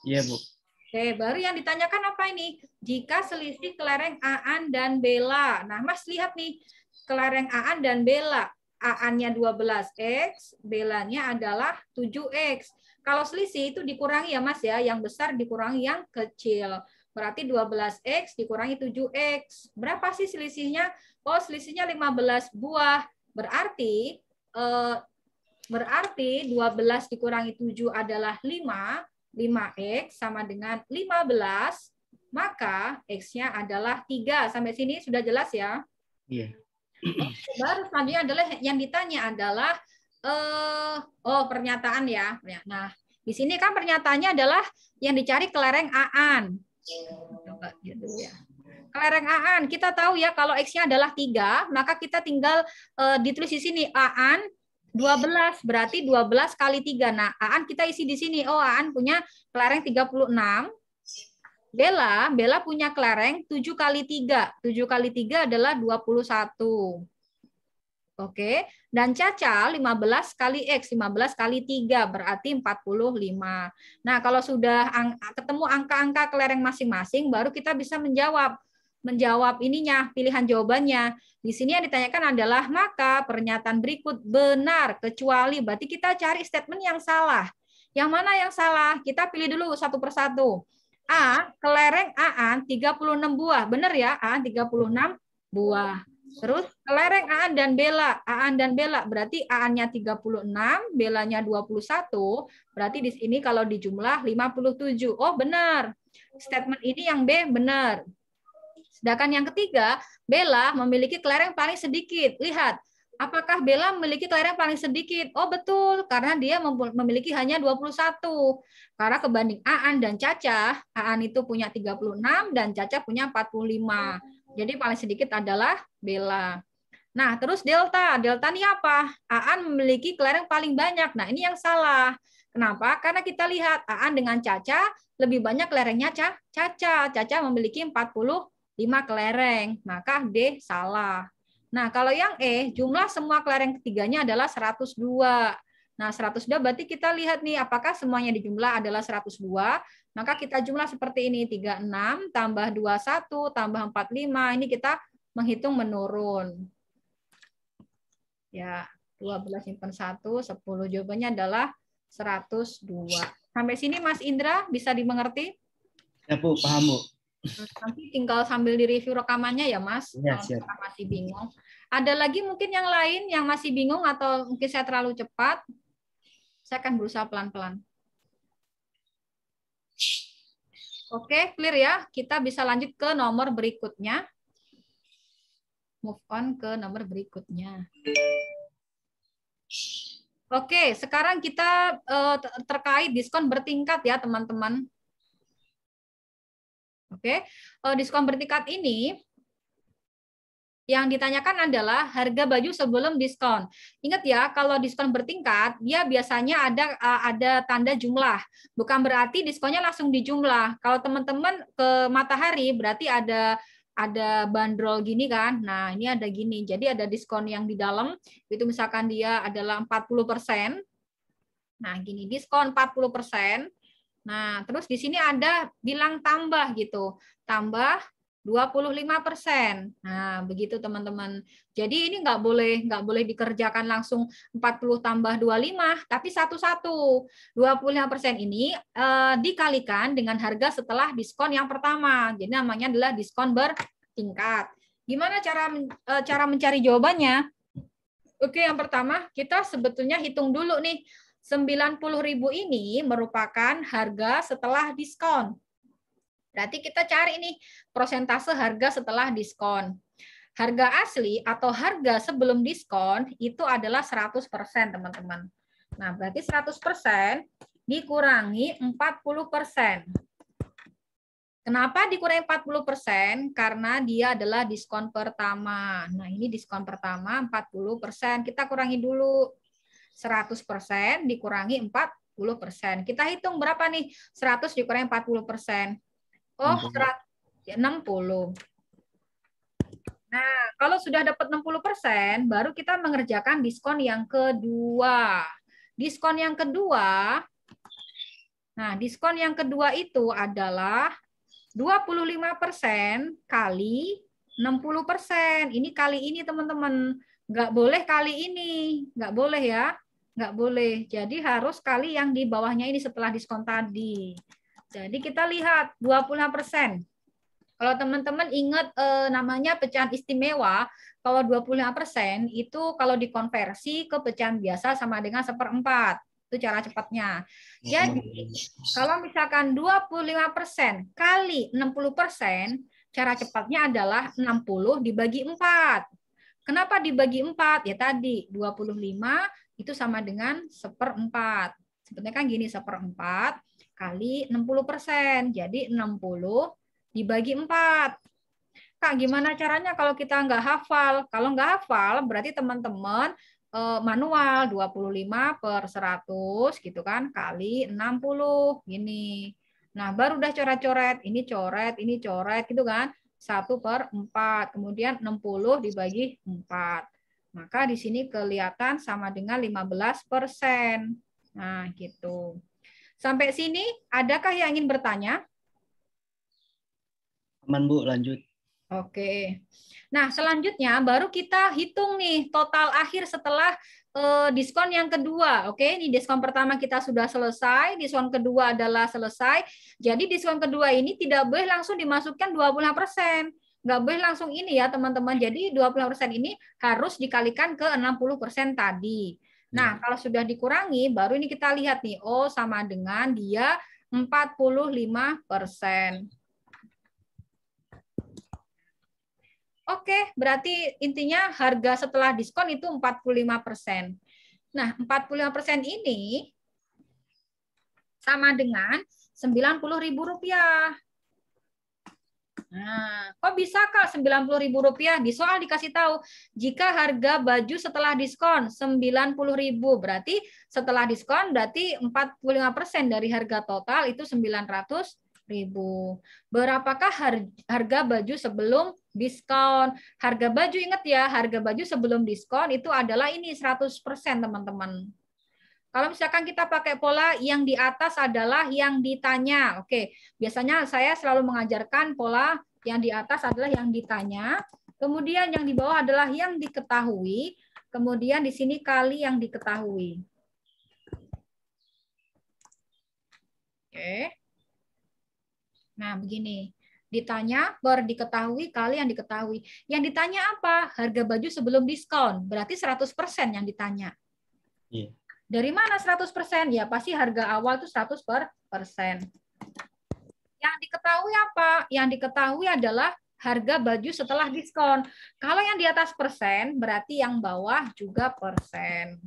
Iya, Bu. Oke, baru yang ditanyakan apa ini? Jika selisih kelereng Aan dan Bella. Nah, Mas lihat nih, kelereng Aan dan Bella. Aan-nya 12X, Bella-nya adalah 7X. Kalau selisih itu dikurangi ya Mas ya, yang besar dikurangi yang kecil. Berarti 12X dikurangi 7X. Berapa sih selisihnya? Oh, selisihnya 15 buah. Berarti 12 dikurangi 7 adalah 5. 5X sama dengan 15. Maka X-nya adalah 3. Sampai sini sudah jelas ya? Iya. Baru selanjutnya adalah yang ditanya adalah pernyataan ya. Nah, di sini kan pernyataannya adalah yang dicari kelereng Aan. Coba gitu ya. Kelereng Aan, kita tahu ya kalau X-nya adalah 3, maka kita tinggal ditulis di sini Aan 12, berarti 12 kali 3. Nah, Aan kita isi di sini. Oh, Aan punya kelereng 36. Bella punya kelereng 7 kali 3. 7 kali 3 adalah 21. Oke, dan Caca 15 kali X, 15 kali 3, berarti 45. Nah, kalau sudah ketemu angka-angka kelereng masing-masing, baru kita bisa menjawab ininya, pilihan jawabannya. Di sini yang ditanyakan adalah, maka pernyataan berikut benar, kecuali, berarti kita cari statement yang salah. Yang mana yang salah? Kita pilih dulu satu persatu. A, kelereng Aan 36 buah. Benar ya, Aan 36 buah. Terus kelereng Aan dan Bella berarti Aan-nya 36, Bella-nya 21, berarti di sini kalau dijumlah 57. Oh, benar. Statement ini yang B benar. Sedangkan yang ketiga, Bella memiliki kelereng paling sedikit. Lihat, apakah Bella memiliki kelereng paling sedikit? Oh, betul, karena dia memiliki hanya 21. Karena kebanding Aan dan Caca, Aan itu punya 36 dan Caca punya 45. Jadi paling sedikit adalah Bella. Nah, terus Delta. Delta ini apa? Aan memiliki kelereng paling banyak. Nah, ini yang salah. Kenapa? Karena kita lihat Aan dengan Caca lebih banyak kelerengnya Caca. Caca memiliki 45 kelereng. Maka D salah. Nah, kalau yang E, jumlah semua kelereng ketiganya adalah 102. Nah, 102 berarti kita lihat nih apakah semuanya dijumlah adalah 102. Maka kita jumlah seperti ini, 36 tambah 21 tambah 45. Ini kita menghitung menurun. Ya, 12 simpan 1, 10. Jawabannya adalah 102. Sampai sini Mas Indra bisa dimengerti? Ya, Bu, paham, Bu. Nanti tinggal sambil direview rekamannya ya, Mas. Ya, kalau siap. masih bingung. Ada lagi mungkin yang lain yang masih bingung atau mungkin saya terlalu cepat? Saya akan berusaha pelan-pelan. Oke, clear ya. Kita bisa lanjut ke nomor berikutnya. Move on ke nomor berikutnya. Oke, sekarang kita terkait diskon bertingkat ya, teman-teman. Oke, diskon bertingkat ini yang ditanyakan adalah harga baju sebelum diskon. Ingat ya, kalau diskon bertingkat, dia biasanya ada tanda jumlah. Bukan berarti diskonnya langsung dijumlah. Kalau teman-teman ke Matahari, berarti ada bandrol gini kan. Nah, ini ada gini. Jadi ada diskon yang di dalam, itu misalkan dia adalah 40%. Nah, gini, diskon 40%. Nah, terus di sini ada bilang tambah gitu. Tambah 25%. Nah, begitu teman-teman. Jadi ini nggak boleh dikerjakan langsung 40 tambah 25, tapi satu-satu. 25% ini dikalikan dengan harga setelah diskon yang pertama. Jadi namanya adalah diskon bertingkat. Gimana cara mencari jawabannya? Oke, yang pertama kita sebetulnya hitung dulu nih. 90.000 ini merupakan harga setelah diskon. Berarti kita cari nih persentase harga setelah diskon. Harga asli atau harga sebelum diskon itu adalah 100%, teman-teman. Nah, berarti 100% dikurangi 40%. Kenapa dikurangi 40%? Karena dia adalah diskon pertama. Nah, ini diskon pertama 40%. Kita kurangi dulu. 100% dikurangi 40%. Kita hitung berapa nih? 100 dikurangi 40%. Oh, 60. Nah, kalau sudah dapat 60%, baru kita mengerjakan diskon yang kedua. Diskon yang kedua, nah, diskon yang kedua itu adalah 25% kali 60%. Ini kali ini, teman-teman. Nggak boleh kali ini. Nggak boleh ya. Nggak boleh. Jadi harus kali yang di bawahnya ini setelah diskon tadi. Jadi kita lihat 25%. Kalau teman-teman ingat namanya pecahan istimewa, kalau 25% itu kalau dikonversi ke pecahan biasa sama dengan 1/4. Itu cara cepatnya. Jadi kalau misalkan 25% kali 60%, cara cepatnya adalah 60 dibagi 4. Kenapa dibagi 4? Ya tadi 25 itu sama dengan 1/4. Sebenarnya kan gini, 1/4 kali 60%. Jadi 60 dibagi 4. Kak, gimana caranya kalau kita nggak hafal? Kalau nggak hafal, berarti teman-teman manual 25/100 gitu kan, kali 60 gini. Nah, baru udah coret-coret, ini coret gitu kan. 1/4, kemudian 60 dibagi 4. Maka di sini kelihatan sama dengan 15%. Nah, gitu. Sampai sini, adakah yang ingin bertanya? Aman, Bu, lanjut. Oke. Nah, selanjutnya baru kita hitung nih total akhir setelah diskon yang kedua. Oke, ini diskon pertama kita sudah selesai, diskon kedua adalah selesai. Jadi diskon kedua ini tidak boleh langsung dimasukkan 25%. Nggak boleh langsung ini ya, teman-teman. Jadi 25% ini harus dikalikan ke 60% tadi. Nah, kalau sudah dikurangi, baru ini kita lihat nih, oh sama dengan dia 45%. Oke, berarti intinya harga setelah diskon itu 45%. Nah, 45% ini sama dengan Rp90.000. Nah, kok bisa Kak Rp90.000? Di soal dikasih tahu, jika harga baju setelah diskon Rp90.000, berarti setelah diskon berarti 45% dari harga total itu Rp900.000. Berapakah harga baju sebelum diskon? Harga baju, ingat ya, harga baju sebelum diskon itu adalah ini 100%, teman-teman. Kalau misalkan kita pakai pola yang di atas adalah yang ditanya. Oke, biasanya saya selalu mengajarkan pola yang di atas adalah yang ditanya. Kemudian yang di bawah adalah yang diketahui. Kemudian di sini kali yang diketahui. Oke. Nah, begini. Ditanya per diketahui kali yang diketahui. Yang ditanya apa? Harga baju sebelum diskon. Berarti 100% yang ditanya. Iya. Dari mana 100%? Ya pasti harga awal itu 100%. Yang diketahui apa? Yang diketahui adalah harga baju setelah diskon. Kalau yang di atas persen, berarti yang bawah juga persen.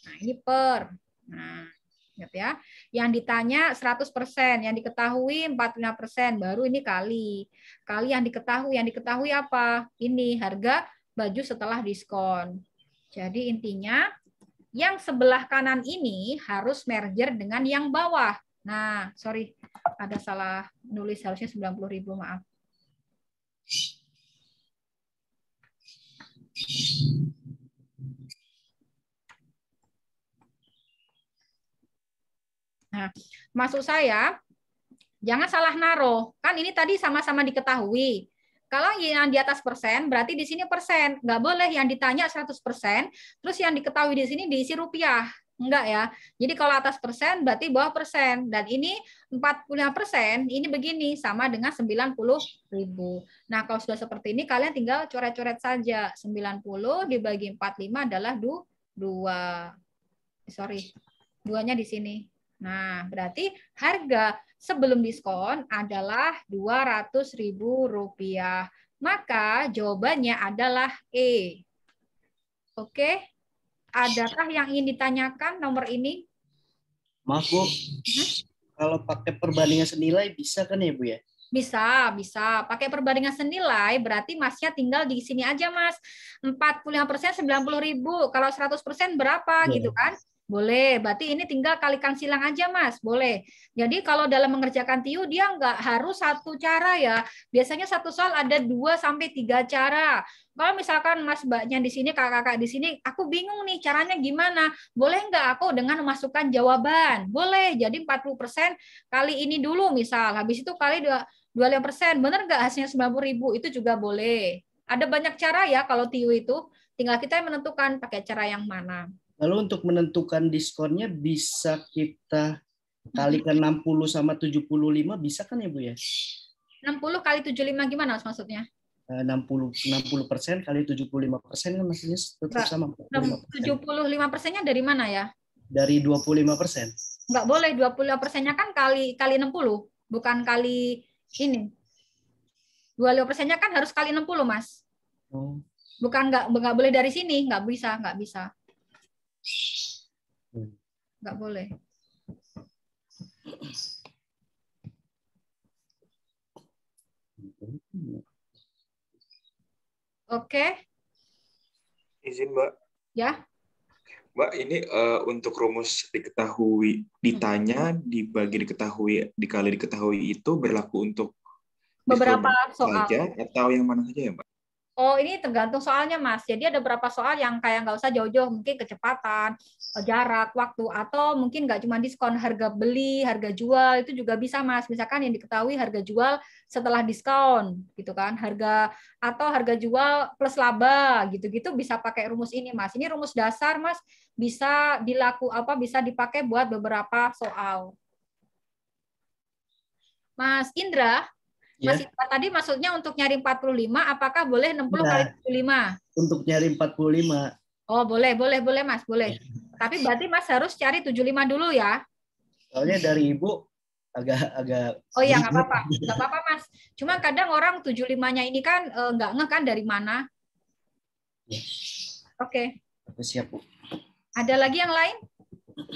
Nah, ini per. Nah, ingat ya. Yang ditanya 100%, yang diketahui 45%, baru ini kali. Kali yang diketahui apa? Ini harga baju setelah diskon. Jadi intinya yang sebelah kanan ini harus merger dengan yang bawah. Nah, sorry, ada salah nulis, harusnya 90.000, maaf. Nah, maksud saya, jangan salah naruh. Kan ini tadi sama-sama diketahui. Kalau yang di atas persen, berarti di sini persen. Nggak boleh yang ditanya 100%, terus yang diketahui di sini diisi rupiah. Enggak ya. Jadi kalau atas persen, berarti bawah persen. Dan ini 45%, ini begini, sama dengan 90.000. Nah, kalau sudah seperti ini, kalian tinggal coret-coret saja. 90 dibagi 45 adalah 2. Sorry, 2-nya di sini. Nah, berarti harga sebelum diskon adalah Rp200.000. Maka jawabannya adalah E. Oke? Adakah yang ingin ditanyakan nomor ini? Maaf Bu, kalau pakai perbandingan senilai bisa kan ya Bu ya? Bisa, bisa. Pakai perbandingan senilai, berarti Masnya tinggal di sini aja, Mas. 45% 90.000. Kalau 100% berapa gitu kan? Boleh, berarti ini tinggal kalikan silang aja, Mas. Boleh. Jadi kalau dalam mengerjakan TIU, dia nggak harus satu cara ya. Biasanya satu soal ada 2-3 cara. Kalau misalkan Mas Mbaknya di sini, kakak-kakak di sini, aku bingung nih caranya gimana. Boleh nggak aku dengan memasukkan jawaban? Boleh. Jadi 40% kali ini dulu misal. Habis itu kali 25%. Benar nggak hasilnya 90.000? Itu juga boleh. Ada banyak cara ya kalau TIU itu. Tinggal kita yang menentukan pakai cara yang mana. Lalu untuk menentukan diskonnya bisa kita kalikan 60 sama 75 bisa kan ya Bu ya? 60 kali 75 gimana maksudnya? 60% kali 75% kan maksudnya tetap sama. 75%-nya dari mana ya? Dari 25%. Enggak boleh, 25%-nya kan kali 60, bukan kali ini. 25%-nya kan harus kali 60, Mas. Bukan enggak boleh dari sini, enggak bisa. Enggak boleh. Oke. Izin, Mbak. Ya. Mbak, ini untuk rumus diketahui, ditanya, dibagi diketahui, dikali diketahui itu berlaku untuk beberapa soal saja atau yang mana saja ya, Mbak? Oh, ini tergantung soalnya, Mas. Jadi ada beberapa soal yang kayak nggak usah jauh-jauh, mungkin kecepatan, jarak, waktu, atau mungkin nggak cuma diskon, harga beli, harga jual, itu juga bisa, Mas. Misalkan yang diketahui harga jual setelah diskon, gitu kan, atau harga jual plus laba, gitu-gitu bisa pakai rumus ini, Mas. Ini rumus dasar, Mas, bisa bisa dipakai buat beberapa soal. Mas Indra, Mas Indra tadi maksudnya untuk nyari 45, apakah boleh 60 kali 75? Untuk nyari 45. Oh, boleh, Mas, boleh. Tapi berarti Mas harus cari 75 dulu ya. Soalnya dari Ibu agak Oh iya, nggak apa-apa, Mas. Cuma kadang orang 75-nya ini kan nggak ngeh kan dari mana. Oke. Siap, Bu. Ada lagi yang lain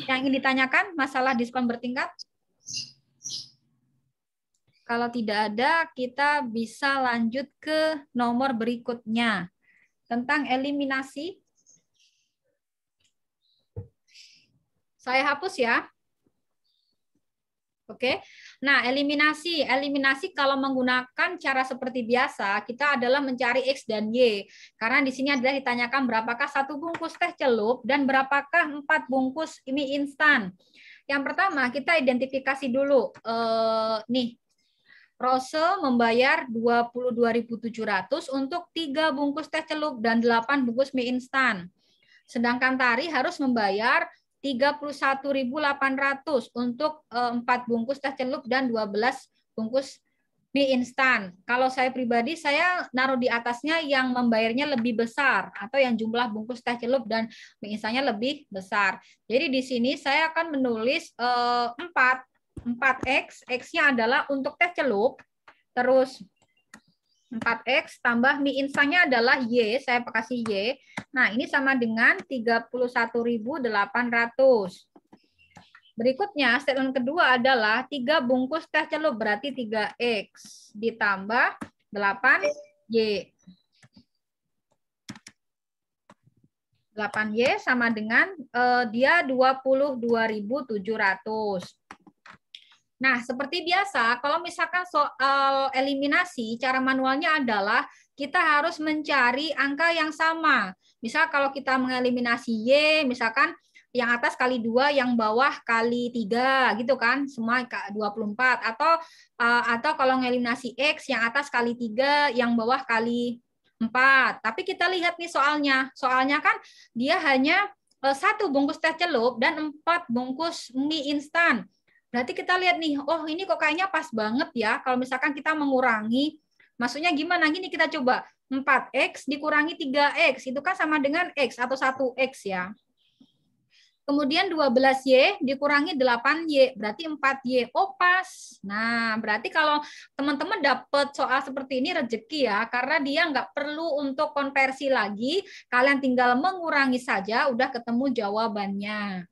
yang ingin ditanyakan masalah diskon bertingkat? Kalau tidak ada, kita bisa lanjut ke nomor berikutnya. Tentang eliminasi. Saya hapus ya. Oke. Nah, eliminasi kalau menggunakan cara seperti biasa, kita adalah mencari X dan Y. Karena di sini adalah ditanyakan berapakah 1 bungkus teh celup dan berapakah 4 bungkus mie instan. Yang pertama, kita identifikasi dulu. Nih, Rose membayar 22.700 untuk 3 bungkus teh celup dan 8 bungkus mie instan. Sedangkan Tari harus membayar 31.800 untuk 4 bungkus teh celup dan 12 bungkus mie instan. Kalau saya pribadi, saya naruh di atasnya yang membayarnya lebih besar atau yang jumlah bungkus teh celup dan mie instannya lebih besar. Jadi di sini saya akan menulis 4X, X-nya adalah untuk teh celup, terus 4X tambah mie instannya adalah Y, saya kasih Y. Nah, ini sama dengan 31.800. Berikutnya, statement kedua adalah 3 bungkus teh celup, berarti 3X ditambah 8Y. 8Y sama dengan dia 22.700. Nah, seperti biasa, kalau misalkan soal eliminasi, cara manualnya adalah kita harus mencari angka yang sama. Misal kalau kita mengeliminasi Y, misalkan yang atas kali 2, yang bawah kali 3, gitu kan, semua 24. Atau kalau mengeliminasi X, yang atas kali 3, yang bawah kali 4. Tapi kita lihat nih soalnya. Soalnya kan dia hanya 1 bungkus teh celup dan 4 bungkus mie instan. Berarti kita lihat nih, oh ini kok kayaknya pas banget ya kalau misalkan kita mengurangi. Maksudnya gimana? Gini kita coba. 4X dikurangi 3X, itu kan sama dengan X atau 1X ya. Kemudian 12Y dikurangi 8Y, berarti 4Y. Oh, pas. Nah, berarti kalau teman-teman dapat soal seperti ini rezeki ya, karena dia nggak perlu untuk konversi lagi, kalian tinggal mengurangi saja, udah ketemu jawabannya.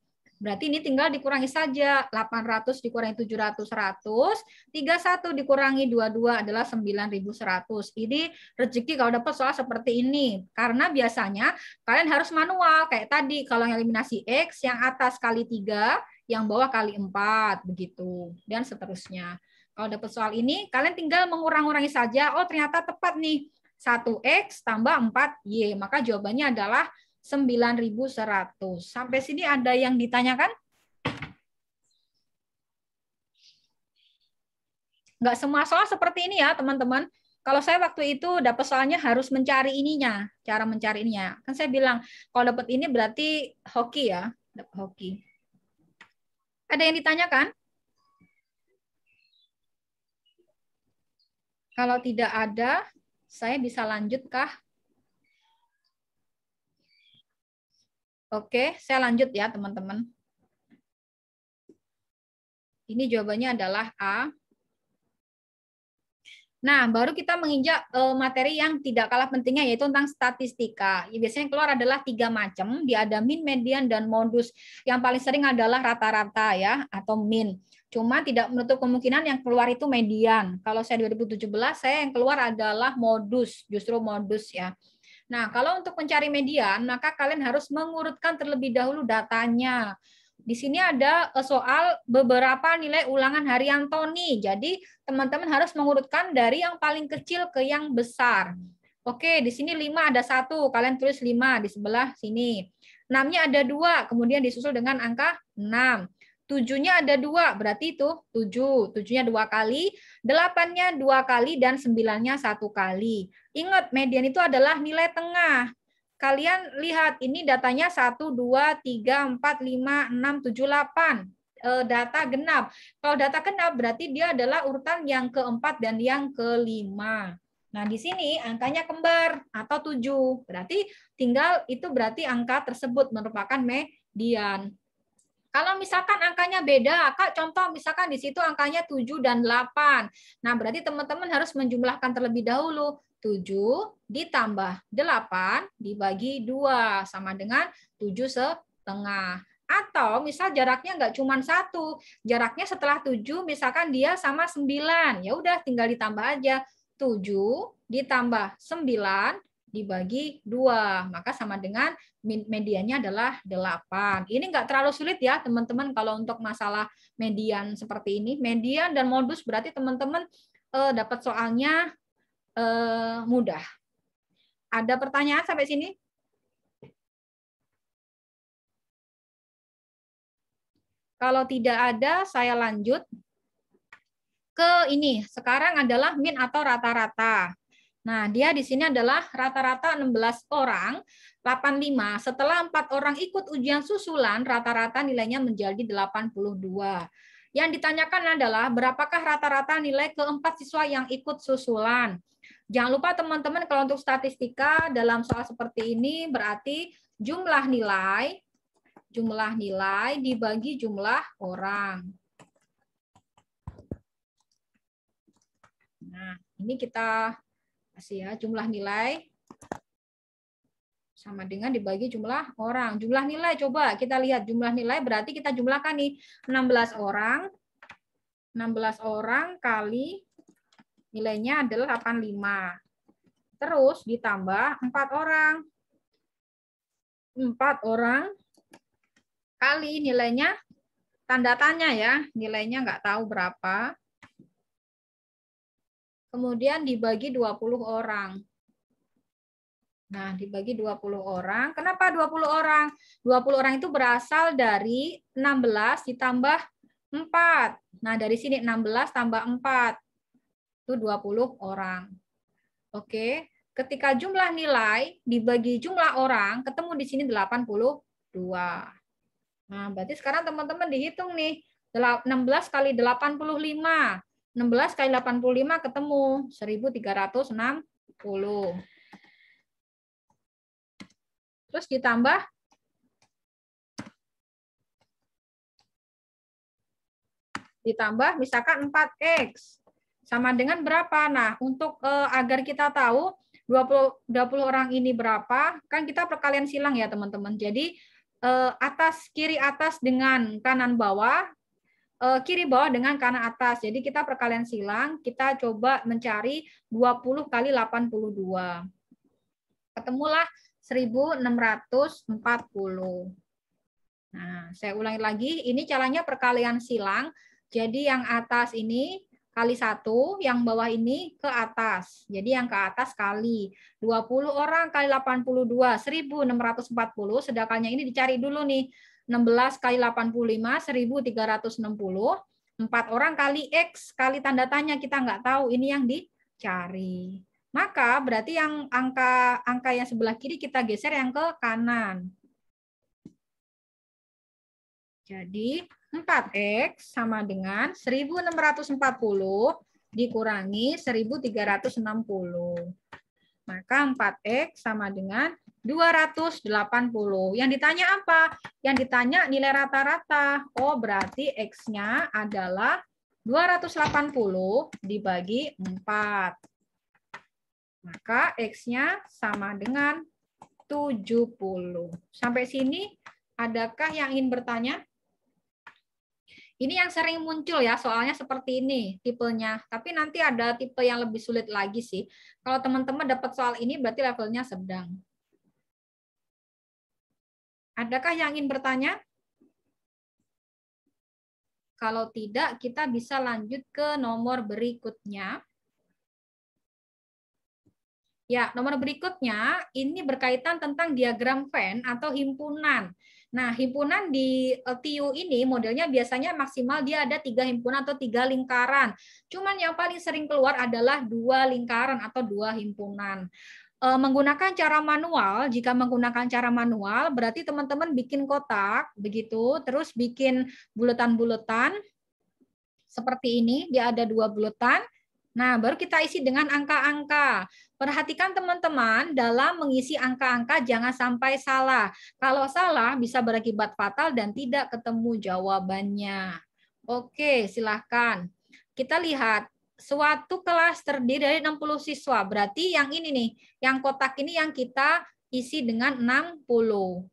Berarti ini tinggal dikurangi saja. 800 dikurangi 700, 100. 31 dikurangi 22 adalah 9.100. Ini rezeki kalau dapat soal seperti ini. Karena biasanya kalian harus manual. Kayak tadi, kalau yang eliminasi X, yang atas kali 3, yang bawah kali 4. Begitu. Dan seterusnya. Kalau dapat soal ini, kalian tinggal mengurang-urangi saja. Oh, ternyata tepat nih. 1X tambah 4Y. Maka jawabannya adalah 9.100. Sampai sini ada yang ditanyakan? Nggak semua soal seperti ini ya, teman-teman. Kalau saya waktu itu dapat soalnya harus mencari ininya, cara mencari ininya. Kan saya bilang, kalau dapat ini berarti hoki ya, dapat hoki. Ada yang ditanyakan? Kalau tidak ada, saya bisa lanjut kah? Oke, saya lanjut ya, teman-teman. Ini jawabannya adalah A. Nah, baru kita menginjak materi yang tidak kalah pentingnya, yaitu tentang statistika. Biasanya keluar adalah 3 macam. Dia ada min, median, dan modus. Yang paling sering adalah rata-rata ya, atau min. Cuma tidak menutup kemungkinan yang keluar itu median. Kalau saya 2017, saya yang keluar adalah modus, justru modus ya. Nah, kalau untuk mencari median, maka kalian harus mengurutkan terlebih dahulu datanya. Di sini ada soal beberapa nilai ulangan harian Tony. Jadi, teman-teman harus mengurutkan dari yang paling kecil ke yang besar. Oke, di sini 5 ada 1, kalian tulis 5 di sebelah sini. 6-nya ada 2, kemudian disusul dengan angka 6. 7-nya ada 2, berarti itu 7. 7-nya 2 kali, 8-nya 2 kali, dan 9-nya 1 kali. Ingat, median itu adalah nilai tengah. Kalian lihat, ini datanya 1, 2, 3, 4, 5, 6, 7, 8. Data genap. Kalau data genap berarti dia adalah urutan yang keempat dan yang kelima. Nah, di sini angkanya kembar atau 7. Berarti tinggal itu berarti angka tersebut merupakan median. Kalau misalkan angkanya beda, Kak, contoh misalkan di situ angkanya 7 dan 8. Nah, berarti teman-teman harus menjumlahkan terlebih dahulu. 7 ditambah 8 dibagi 2 sama dengan 7,5. Atau misal jaraknya nggak cuma 1, jaraknya setelah 7 misalkan dia sama 9. Ya udah tinggal ditambah aja. 7 ditambah 9 dibagi 2, maka sama dengan mediannya adalah 8. Ini nggak terlalu sulit ya teman-teman kalau untuk masalah median seperti ini. Median dan modus berarti teman-teman dapat soalnya mudah. Ada pertanyaan sampai sini? Kalau tidak ada, saya lanjut ke ini. Sekarang adalah min atau rata-rata. Nah, dia di sini adalah rata-rata 16 orang, 85. Setelah 4 orang ikut ujian susulan, rata-rata nilainya menjadi 82. Yang ditanyakan adalah berapakah rata-rata nilai keempat siswa yang ikut susulan. Jangan lupa teman-teman kalau untuk statistika dalam soal seperti ini berarti jumlah nilai dibagi jumlah orang. Nah, ini kita Kasih ya, jumlah nilai sama dengan dibagi jumlah orang. Jumlah nilai, coba kita lihat jumlah nilai, berarti kita jumlahkan nih 16 orang. 16 orang kali nilainya adalah 85. Terus ditambah 4 orang. 4 orang kali nilainya tanda tanya ya, nilainya nggak tahu berapa. Kemudian dibagi 20 orang. Nah, dibagi 20 orang. Kenapa 20 orang? 20 orang itu berasal dari 16 ditambah 4. Nah, dari sini 16 tambah 4. Itu 20 orang. Oke. Ketika jumlah nilai dibagi jumlah orang, ketemu di sini 82. Nah, berarti sekarang teman-teman dihitung nih. 16 kali 85. 16 kali 85 ketemu 1360. Terus ditambah misalkan 4X. Sama dengan berapa? Nah, untuk agar kita tahu 20 orang ini berapa, kan kita perkalian silang ya, teman-teman. Jadi kiri atas dengan kanan bawah, kiri bawah dengan kanan atas. Jadi kita perkalian silang, kita coba mencari 20 kali 82. Ketemulah 1640. Nah, saya ulangi lagi, ini caranya perkalian silang. Jadi yang atas ini kali 1, yang bawah ini ke atas. Jadi yang ke atas kali 20 orang kali 82, 1640. Sedangkannya ini dicari dulu nih. 16 kali 85, 1360. 4 orang kali X kali tanda tanya, kita nggak tahu, ini yang dicari. Maka berarti yang angka yang sebelah kiri kita geser yang ke kanan. Jadi 4X sama dengan 1640 dikurangi 1360. Maka 4X sama dengan 280. Yang ditanya apa? Yang ditanya nilai rata-rata. Oh, berarti X-nya adalah 280 dibagi 4. Maka X-nya sama dengan 70. Sampai sini, adakah yang ingin bertanya? Ini yang sering muncul ya, soalnya seperti ini tipenya. Tapi nanti ada tipe yang lebih sulit lagi sih. Kalau teman-teman dapat soal ini, berarti levelnya sedang. Adakah yang ingin bertanya? Kalau tidak, kita bisa lanjut ke nomor berikutnya. Ya, nomor berikutnya ini berkaitan tentang diagram Venn atau himpunan. Nah, himpunan di TIU ini modelnya biasanya maksimal dia ada 3 himpunan atau 3 lingkaran. Cuman yang paling sering keluar adalah 2 lingkaran atau 2 himpunan. Menggunakan cara manual, jika menggunakan cara manual berarti teman-teman bikin kotak begitu, terus bikin buletan-buletan seperti ini, dia ada 2 buletan. Nah, baru kita isi dengan angka-angka. Perhatikan teman-teman, dalam mengisi angka-angka jangan sampai salah. Kalau salah bisa berakibat fatal dan tidak ketemu jawabannya. Oke, silahkan. Kita lihat, suatu kelas terdiri dari 60 siswa. Berarti yang ini nih, yang kotak ini yang kita isi dengan 60.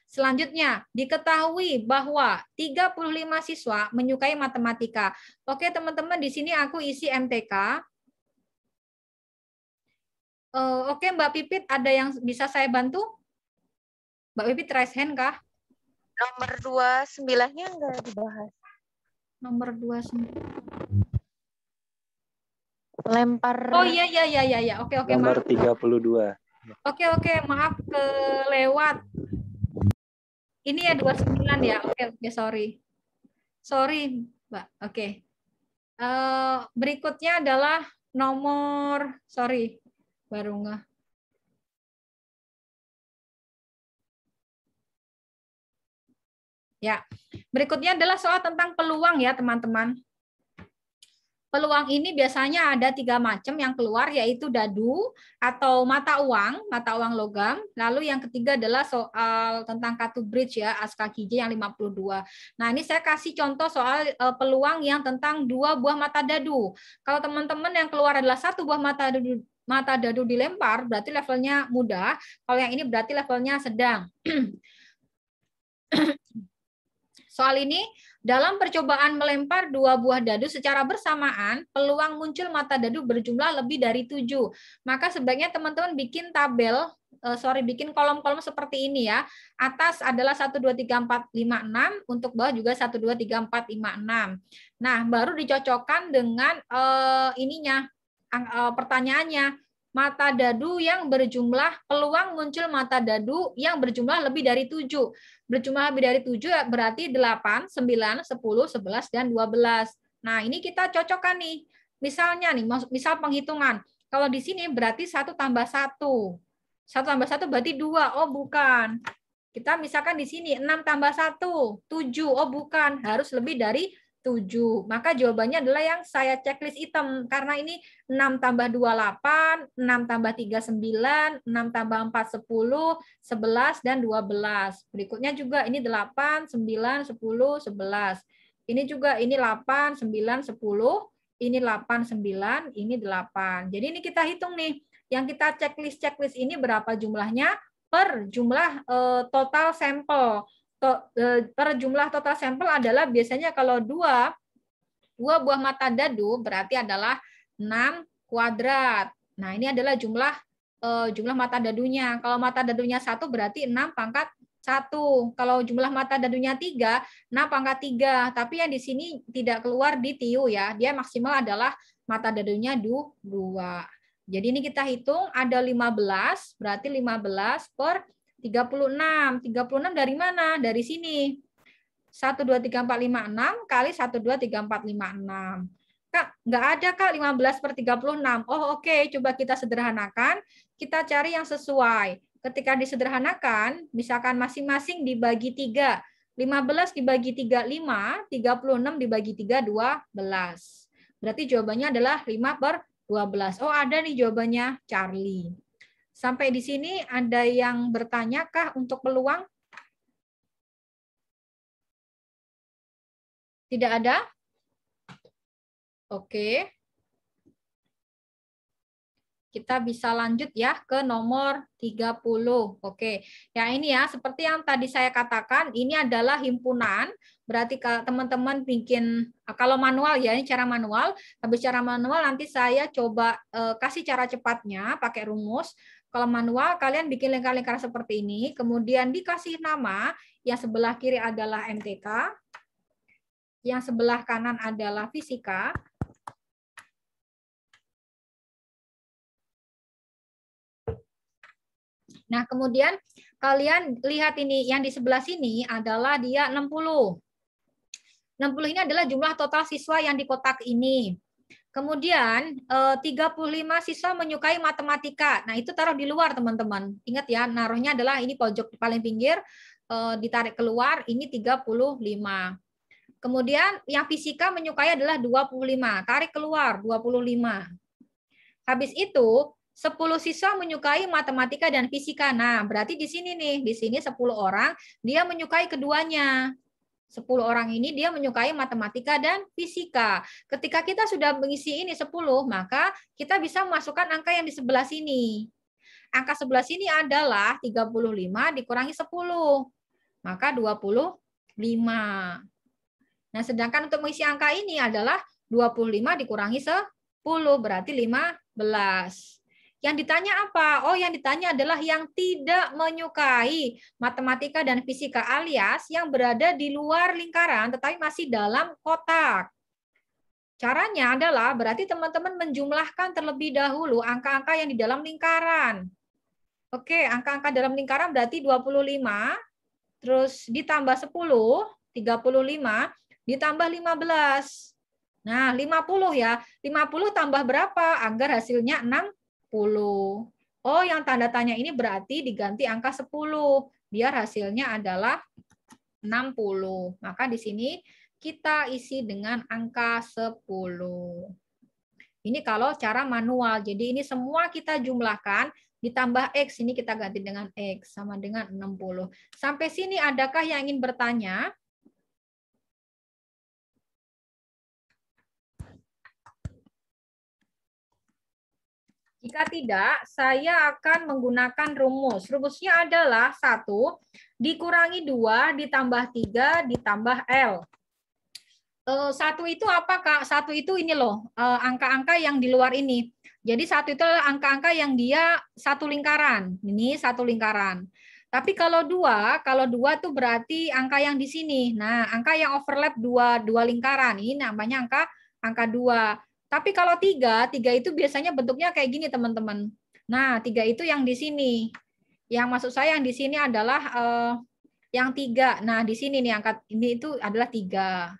Selanjutnya, diketahui bahwa 35 siswa menyukai matematika. Oke, teman-teman, di sini aku isi MTK. Oke, Mbak Pipit, ada yang bisa saya bantu? Mbak Pipit, raise hand kah? Nomor 29-nya enggak dibahas. Nomor 29. Lempar. Oh iya. Oke, Nomor maaf. 32. Oke, maaf kelewat. Ini ya 29 ya. Oke, sorry. Sorry, Mbak. Oke. Berikutnya adalah nomor, sorry, baru nggak. Ya, berikutnya adalah soal tentang peluang ya, teman-teman. Peluang ini biasanya ada 3 macam yang keluar, yaitu dadu atau mata uang logam. Lalu yang ketiga adalah soal tentang kartu bridge ya, ASKA-KJ yang 52. Nah, ini saya kasih contoh soal peluang yang tentang 2 buah mata dadu. Kalau teman-teman yang keluar adalah 1 buah mata dadu dilempar berarti levelnya mudah. Kalau yang ini berarti levelnya sedang. Soal ini, dalam percobaan melempar 2 buah dadu secara bersamaan, peluang muncul mata dadu berjumlah lebih dari 7. Maka sebaiknya teman-teman bikin tabel, bikin kolom-kolom seperti ini ya. Atas adalah 1, 2, 3, 4, 5, 6. Untuk bawah juga 1, 2, 3, 4, 5, 6. Nah, baru dicocokkan dengan pertanyaannya. Mata dadu yang berjumlah, peluang muncul mata dadu yang berjumlah lebih dari 7. Berjumlah lebih dari 7 berarti 8, 9, 10, 11, dan 12. Nah, ini kita cocokkan nih. Misalnya nih, misal penghitungan. Kalau di sini berarti 1 tambah 1. 1 tambah 1 berarti 2. Oh, bukan. Kita misalkan di sini 6 tambah 1, 7. Oh, bukan. Harus lebih dari 7. Maka jawabannya adalah yang saya checklist item. Karena ini 6 tambah 2, 8. 6 tambah 3, 9. 6 tambah 4, 10. 11, dan 12. Berikutnya juga ini 8, 9, 10, 11. Ini juga ini 8, 9, 10. Ini 8, 9. Ini 8. Jadi ini kita hitung nih. Yang kita checklist ini berapa jumlahnya per jumlah total sampel. Per jumlah total sampel adalah biasanya kalau 2 buah mata dadu berarti adalah 6 kuadrat. Nah, ini adalah jumlah mata dadunya. Kalau mata dadunya 1 berarti 6 pangkat 1. Kalau jumlah mata dadunya 3, 6 pangkat 3. Tapi yang di sini tidak keluar di TIU ya. Dia maksimal adalah mata dadunya 2. Jadi ini kita hitung ada 15, berarti 15 per 36. 36 dari mana? Dari sini. 1, 2, 3, 4, 5, 6 kali 1, 2, 3, 4, 5, 6. Kak, nggak ada Kak 15 per 36. Oh oke, coba kita sederhanakan. Kita cari yang sesuai. Ketika disederhanakan, misalkan masing-masing dibagi 3. 15 dibagi 3, 5. 36 dibagi 3, 12. Berarti jawabannya adalah 5 per 12. Oh ada nih jawabannya Charlie. Sampai di sini ada yang bertanya kah untuk peluang? Tidak ada? Oke. Kita bisa lanjut ya ke nomor 30. Oke. Ya ini ya, seperti yang tadi saya katakan, ini adalah himpunan. Berarti teman-teman bikin, kalau manual ya, ini cara manual. Habis cara manual nanti saya coba kasih cara cepatnya pakai rumus. Kalau manual, kalian bikin lingkar-lingkar seperti ini. Kemudian dikasih nama, yang sebelah kiri adalah MTK. Yang sebelah kanan adalah fisika. Nah, kemudian kalian lihat ini, yang di sebelah sini adalah dia 60. 60 ini adalah jumlah total siswa yang di kotak ini. Kemudian 35 siswa menyukai matematika. Nah, itu taruh di luar, teman-teman. Ingat ya, naruhnya adalah ini pojok paling pinggir, ditarik keluar, ini 35. Kemudian yang fisika menyukai adalah 25, tarik keluar 25. Habis itu 10 siswa menyukai matematika dan fisika. Nah, berarti di sini nih, di sini 10 orang dia menyukai keduanya. 10 orang ini dia menyukai matematika dan fisika. Ketika kita sudah mengisi ini 10, maka kita bisa memasukkan angka yang di sebelah sini. Angka sebelah sini adalah 35 dikurangi 10. Maka 25. Nah, sedangkan untuk mengisi angka ini adalah 25 dikurangi 10, berarti 15. Yang ditanya apa? Oh, yang ditanya adalah yang tidak menyukai matematika dan fisika, alias yang berada di luar lingkaran tetapi masih dalam kotak. Caranya adalah berarti teman-teman menjumlahkan terlebih dahulu angka-angka yang di dalam lingkaran. Oke, angka-angka dalam lingkaran berarti 25, terus ditambah 10, 35, ditambah 15. Nah, 50 ya. 50 tambah berapa? Agar hasilnya 60. Oh, yang tanda tanya ini berarti diganti angka 10. Biar hasilnya adalah 60. Maka di sini kita isi dengan angka 10. Ini kalau cara manual. Jadi ini semua kita jumlahkan, ditambah X. Ini kita ganti dengan X. Sama dengan 60. Sampai sini adakah yang ingin bertanya? Jika tidak, saya akan menggunakan rumus. Rumusnya adalah 1 dikurangi 2 ditambah 3 ditambah L. 1 itu apa, Kak? 1 itu ini loh, angka-angka yang di luar ini. Jadi 1 itu adalah angka-angka yang dia satu lingkaran. Ini satu lingkaran. Tapi kalau 2 itu berarti angka yang di sini. Nah, angka yang overlap dua lingkaran. Ini namanya angka 2. Tapi kalau 3 itu biasanya bentuknya kayak gini, teman-teman. Nah, 3 itu yang di sini. Yang maksud saya yang di sini adalah yang 3. Nah, di sini nih angka ini itu adalah 3.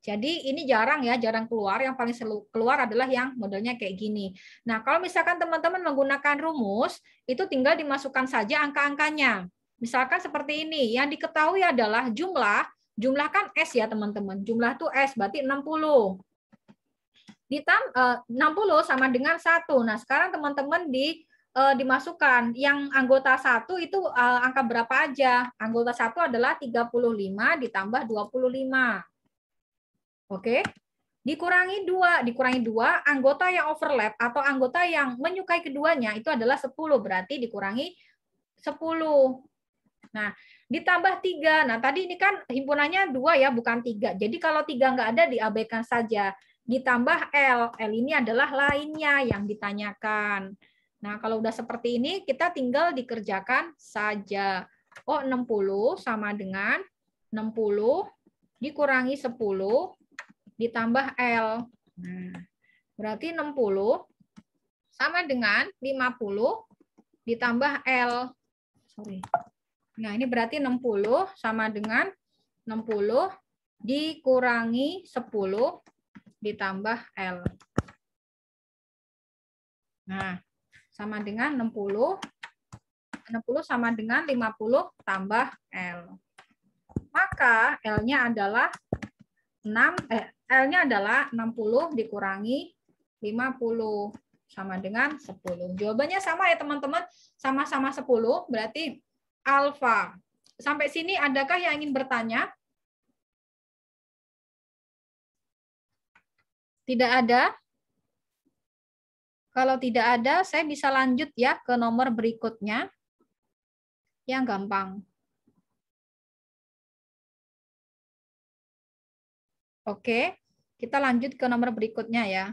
Jadi ini jarang ya, jarang keluar. Yang paling selalu keluar adalah yang modelnya kayak gini. Nah, kalau misalkan teman-teman menggunakan rumus, itu tinggal dimasukkan saja angka-angkanya. Misalkan seperti ini, yang diketahui adalah jumlah kan S ya teman-teman. Jumlah itu S, berarti 60. 60 sama dengan 1. Nah, sekarang teman-teman dimasukkan yang anggota 1 itu angka berapa aja? Anggota 1 adalah 35 ditambah 25. Oke. Dikurangi 2, anggota yang overlap atau anggota yang menyukai keduanya itu adalah 10, berarti dikurangi 10. Nah, ditambah 3. Nah, tadi ini kan himpunannya 2 ya, bukan 3. Jadi kalau 3 nggak ada, diabaikan saja. Ditambah L. L ini adalah lainnya yang ditanyakan. Nah, kalau udah seperti ini, kita tinggal dikerjakan saja. Oh, 60 sama dengan 60 dikurangi 10 ditambah L. Nah, berarti 60 sama dengan 50 ditambah L. Sorry. Nah, ini berarti 60 sama dengan 60 dikurangi 10 ditambah L. Nah, sama dengan 60 sama dengan 50 tambah L. Maka L-nya adalah 60 dikurangi 50 sama dengan 10. Jawabannya sama ya teman-teman, sama-sama 10, berarti alfa. Sampai sini adakah yang ingin bertanya? Tidak ada? Kalau tidak ada, saya bisa lanjut ya ke nomor berikutnya. Yang gampang. Oke, kita lanjut ke nomor berikutnya ya.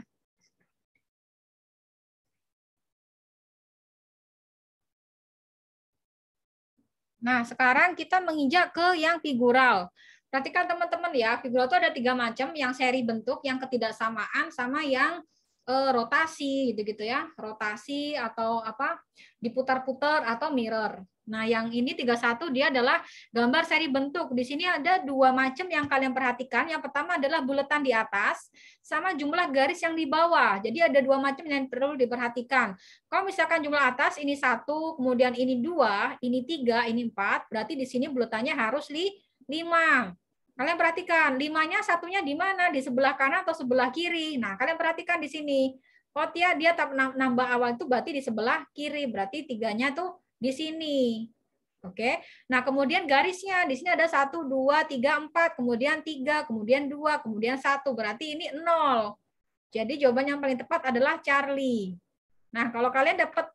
Nah, sekarang kita menginjak ke yang figural. Perhatikan teman-teman ya, figural itu ada 3 macam, yang seri bentuk, yang ketidaksamaan, sama yang rotasi gitu ya. Rotasi atau apa? Diputar-putar atau mirror. Nah, yang ini 31 dia adalah gambar seri bentuk. Di sini ada 2 macam yang kalian perhatikan. Yang pertama adalah buletan di atas sama jumlah garis yang di bawah. Jadi ada 2 macam yang perlu diperhatikan. Kalau misalkan jumlah atas ini 1, kemudian ini 2, ini 3, ini 4, berarti di sini buletannya harus 5. Kalian perhatikan, 5-nya satunya di mana? Di sebelah kanan atau sebelah kiri? Nah, kalian perhatikan di sini. Oh, dia nambah awal itu berarti di sebelah kiri, berarti 3-nya tuh di sini. Oke. Nah, kemudian garisnya di sini ada 1 2 3 4, kemudian 3, kemudian 2, kemudian 1. Berarti ini 0. Jadi jawaban yang paling tepat adalah Charlie. Nah, kalau kalian dapat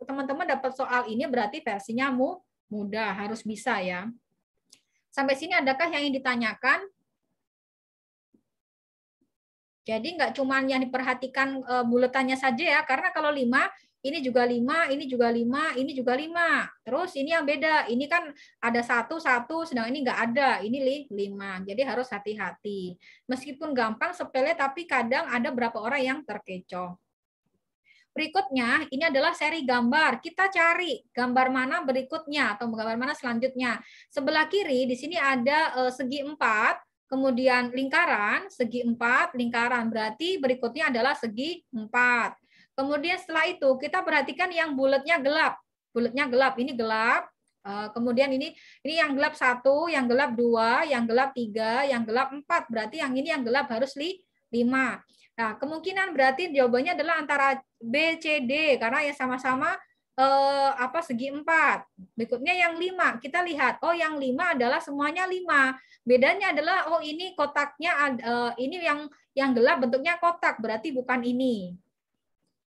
teman-teman dapat soal ini berarti versinya mudah, harus bisa ya. Sampai sini adakah yang ingin ditanyakan? Jadi nggak cuma yang diperhatikan buletannya saja ya, karena kalau 5 ini juga 5, ini juga 5, ini juga 5. Terus ini yang beda, ini kan ada 1, sedang ini nggak ada, ini 5. Jadi harus hati-hati. Meskipun gampang, sepele, tapi kadang ada beberapa orang yang terkecoh. Berikutnya, ini adalah seri gambar. Kita cari gambar mana berikutnya atau gambar mana selanjutnya. Sebelah kiri, di sini ada segi 4, kemudian lingkaran, segi 4, lingkaran. Berarti berikutnya adalah segi 4. Kemudian setelah itu kita perhatikan yang bulatnya gelap. Bulatnya gelap, ini gelap. Kemudian ini yang gelap 1, yang gelap 2, yang gelap 3, yang gelap 4. Berarti yang ini yang gelap harus 5. Nah, kemungkinan berarti jawabannya adalah antara B, C, D karena ya sama-sama segi 4. Berikutnya yang 5. Kita lihat, oh yang 5 adalah semuanya 5. Bedanya adalah oh ini kotaknya ini yang gelap bentuknya kotak, berarti bukan ini.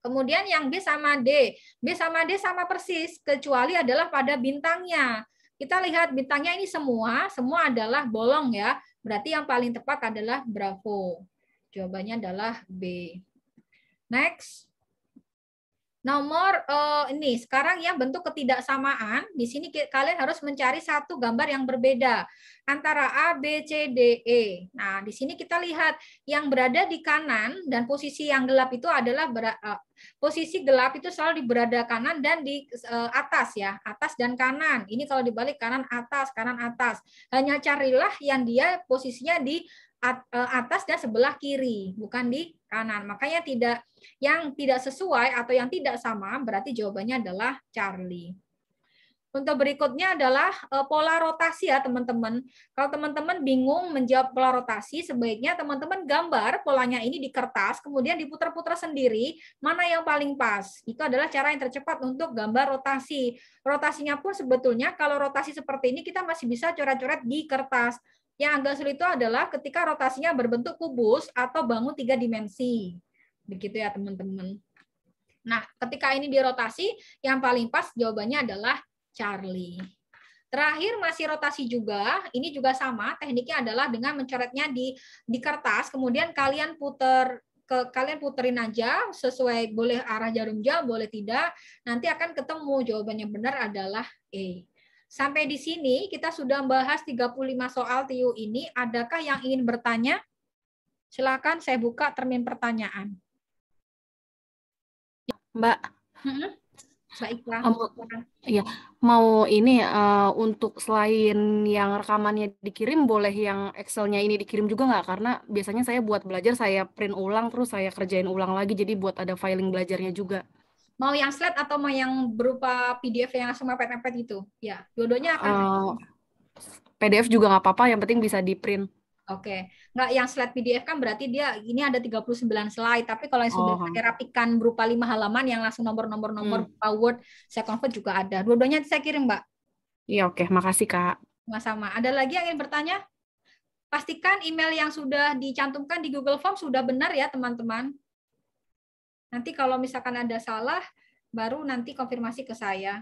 Kemudian yang B sama D. B sama D sama persis, kecuali adalah pada bintangnya. Kita lihat bintangnya ini semua adalah bolong ya. Berarti yang paling tepat adalah Bravo. Jawabannya adalah B. Next. Nomor ini sekarang yang bentuk ketidaksamaan. Di sini kalian harus mencari satu gambar yang berbeda antara A, B, C, D, E. Nah, di sini kita lihat yang berada di kanan dan posisi yang gelap itu adalah posisi gelap itu selalu di berada kanan dan di atas ya, atas dan kanan. Ini kalau dibalik kanan atas, kanan atas. Hanya carilah yang dia posisinya di atas dan sebelah kiri, bukan di kanan. Makanya yang tidak sesuai atau yang tidak sama berarti jawabannya adalah Charlie. Untuk berikutnya adalah pola rotasi ya teman-teman. Kalau teman-teman bingung menjawab pola rotasi, sebaiknya teman-teman gambar polanya ini di kertas, kemudian diputar-putar sendiri, mana yang paling pas. Itu adalah cara yang tercepat untuk gambar rotasi. Rotasinya pun sebetulnya kalau rotasi seperti ini kita masih bisa coret-coret di kertas. Yang agak sulit itu adalah ketika rotasinya berbentuk kubus atau bangun 3 dimensi. Begitu ya teman-teman. Nah, ketika ini dirotasi, yang paling pas jawabannya adalah Charlie. Terakhir masih rotasi juga, ini juga sama, tekniknya adalah dengan mencoretnya di kertas, kemudian kalian puterin aja sesuai, boleh arah jarum jam, boleh tidak, nanti akan ketemu jawabannya benar adalah E. Sampai di sini kita sudah membahas 35 soal TIU ini. Adakah yang ingin bertanya? Silakan saya buka termin pertanyaan. Mbak. Mbak Ikla. Iya, mau ini untuk selain yang rekamannya dikirim, boleh yang Excel-nya ini dikirim juga nggak? Karena biasanya saya buat belajar, saya print ulang, terus saya kerjain ulang lagi, jadi buat ada filing belajarnya juga. Mau yang slide atau mau yang berupa PDF yang langsung mepet-mepet itu? Ya, dua-duanya akan PDF juga nggak apa-apa, yang penting bisa di print. Oke, nggak yang slide PDF kan berarti dia ini ada 39 slide, tapi kalau yang sudah saya rapikan berupa 5 halaman yang langsung nomor Word, saya convert juga ada. Dua-duanya saya kirim, Mbak. Iya, oke, makasih Kak. Sama-sama. Ada lagi yang ingin bertanya? Pastikan email yang sudah dicantumkan di Google Form sudah benar ya, teman-teman. Nanti kalau misalkan ada salah, baru nanti konfirmasi ke saya.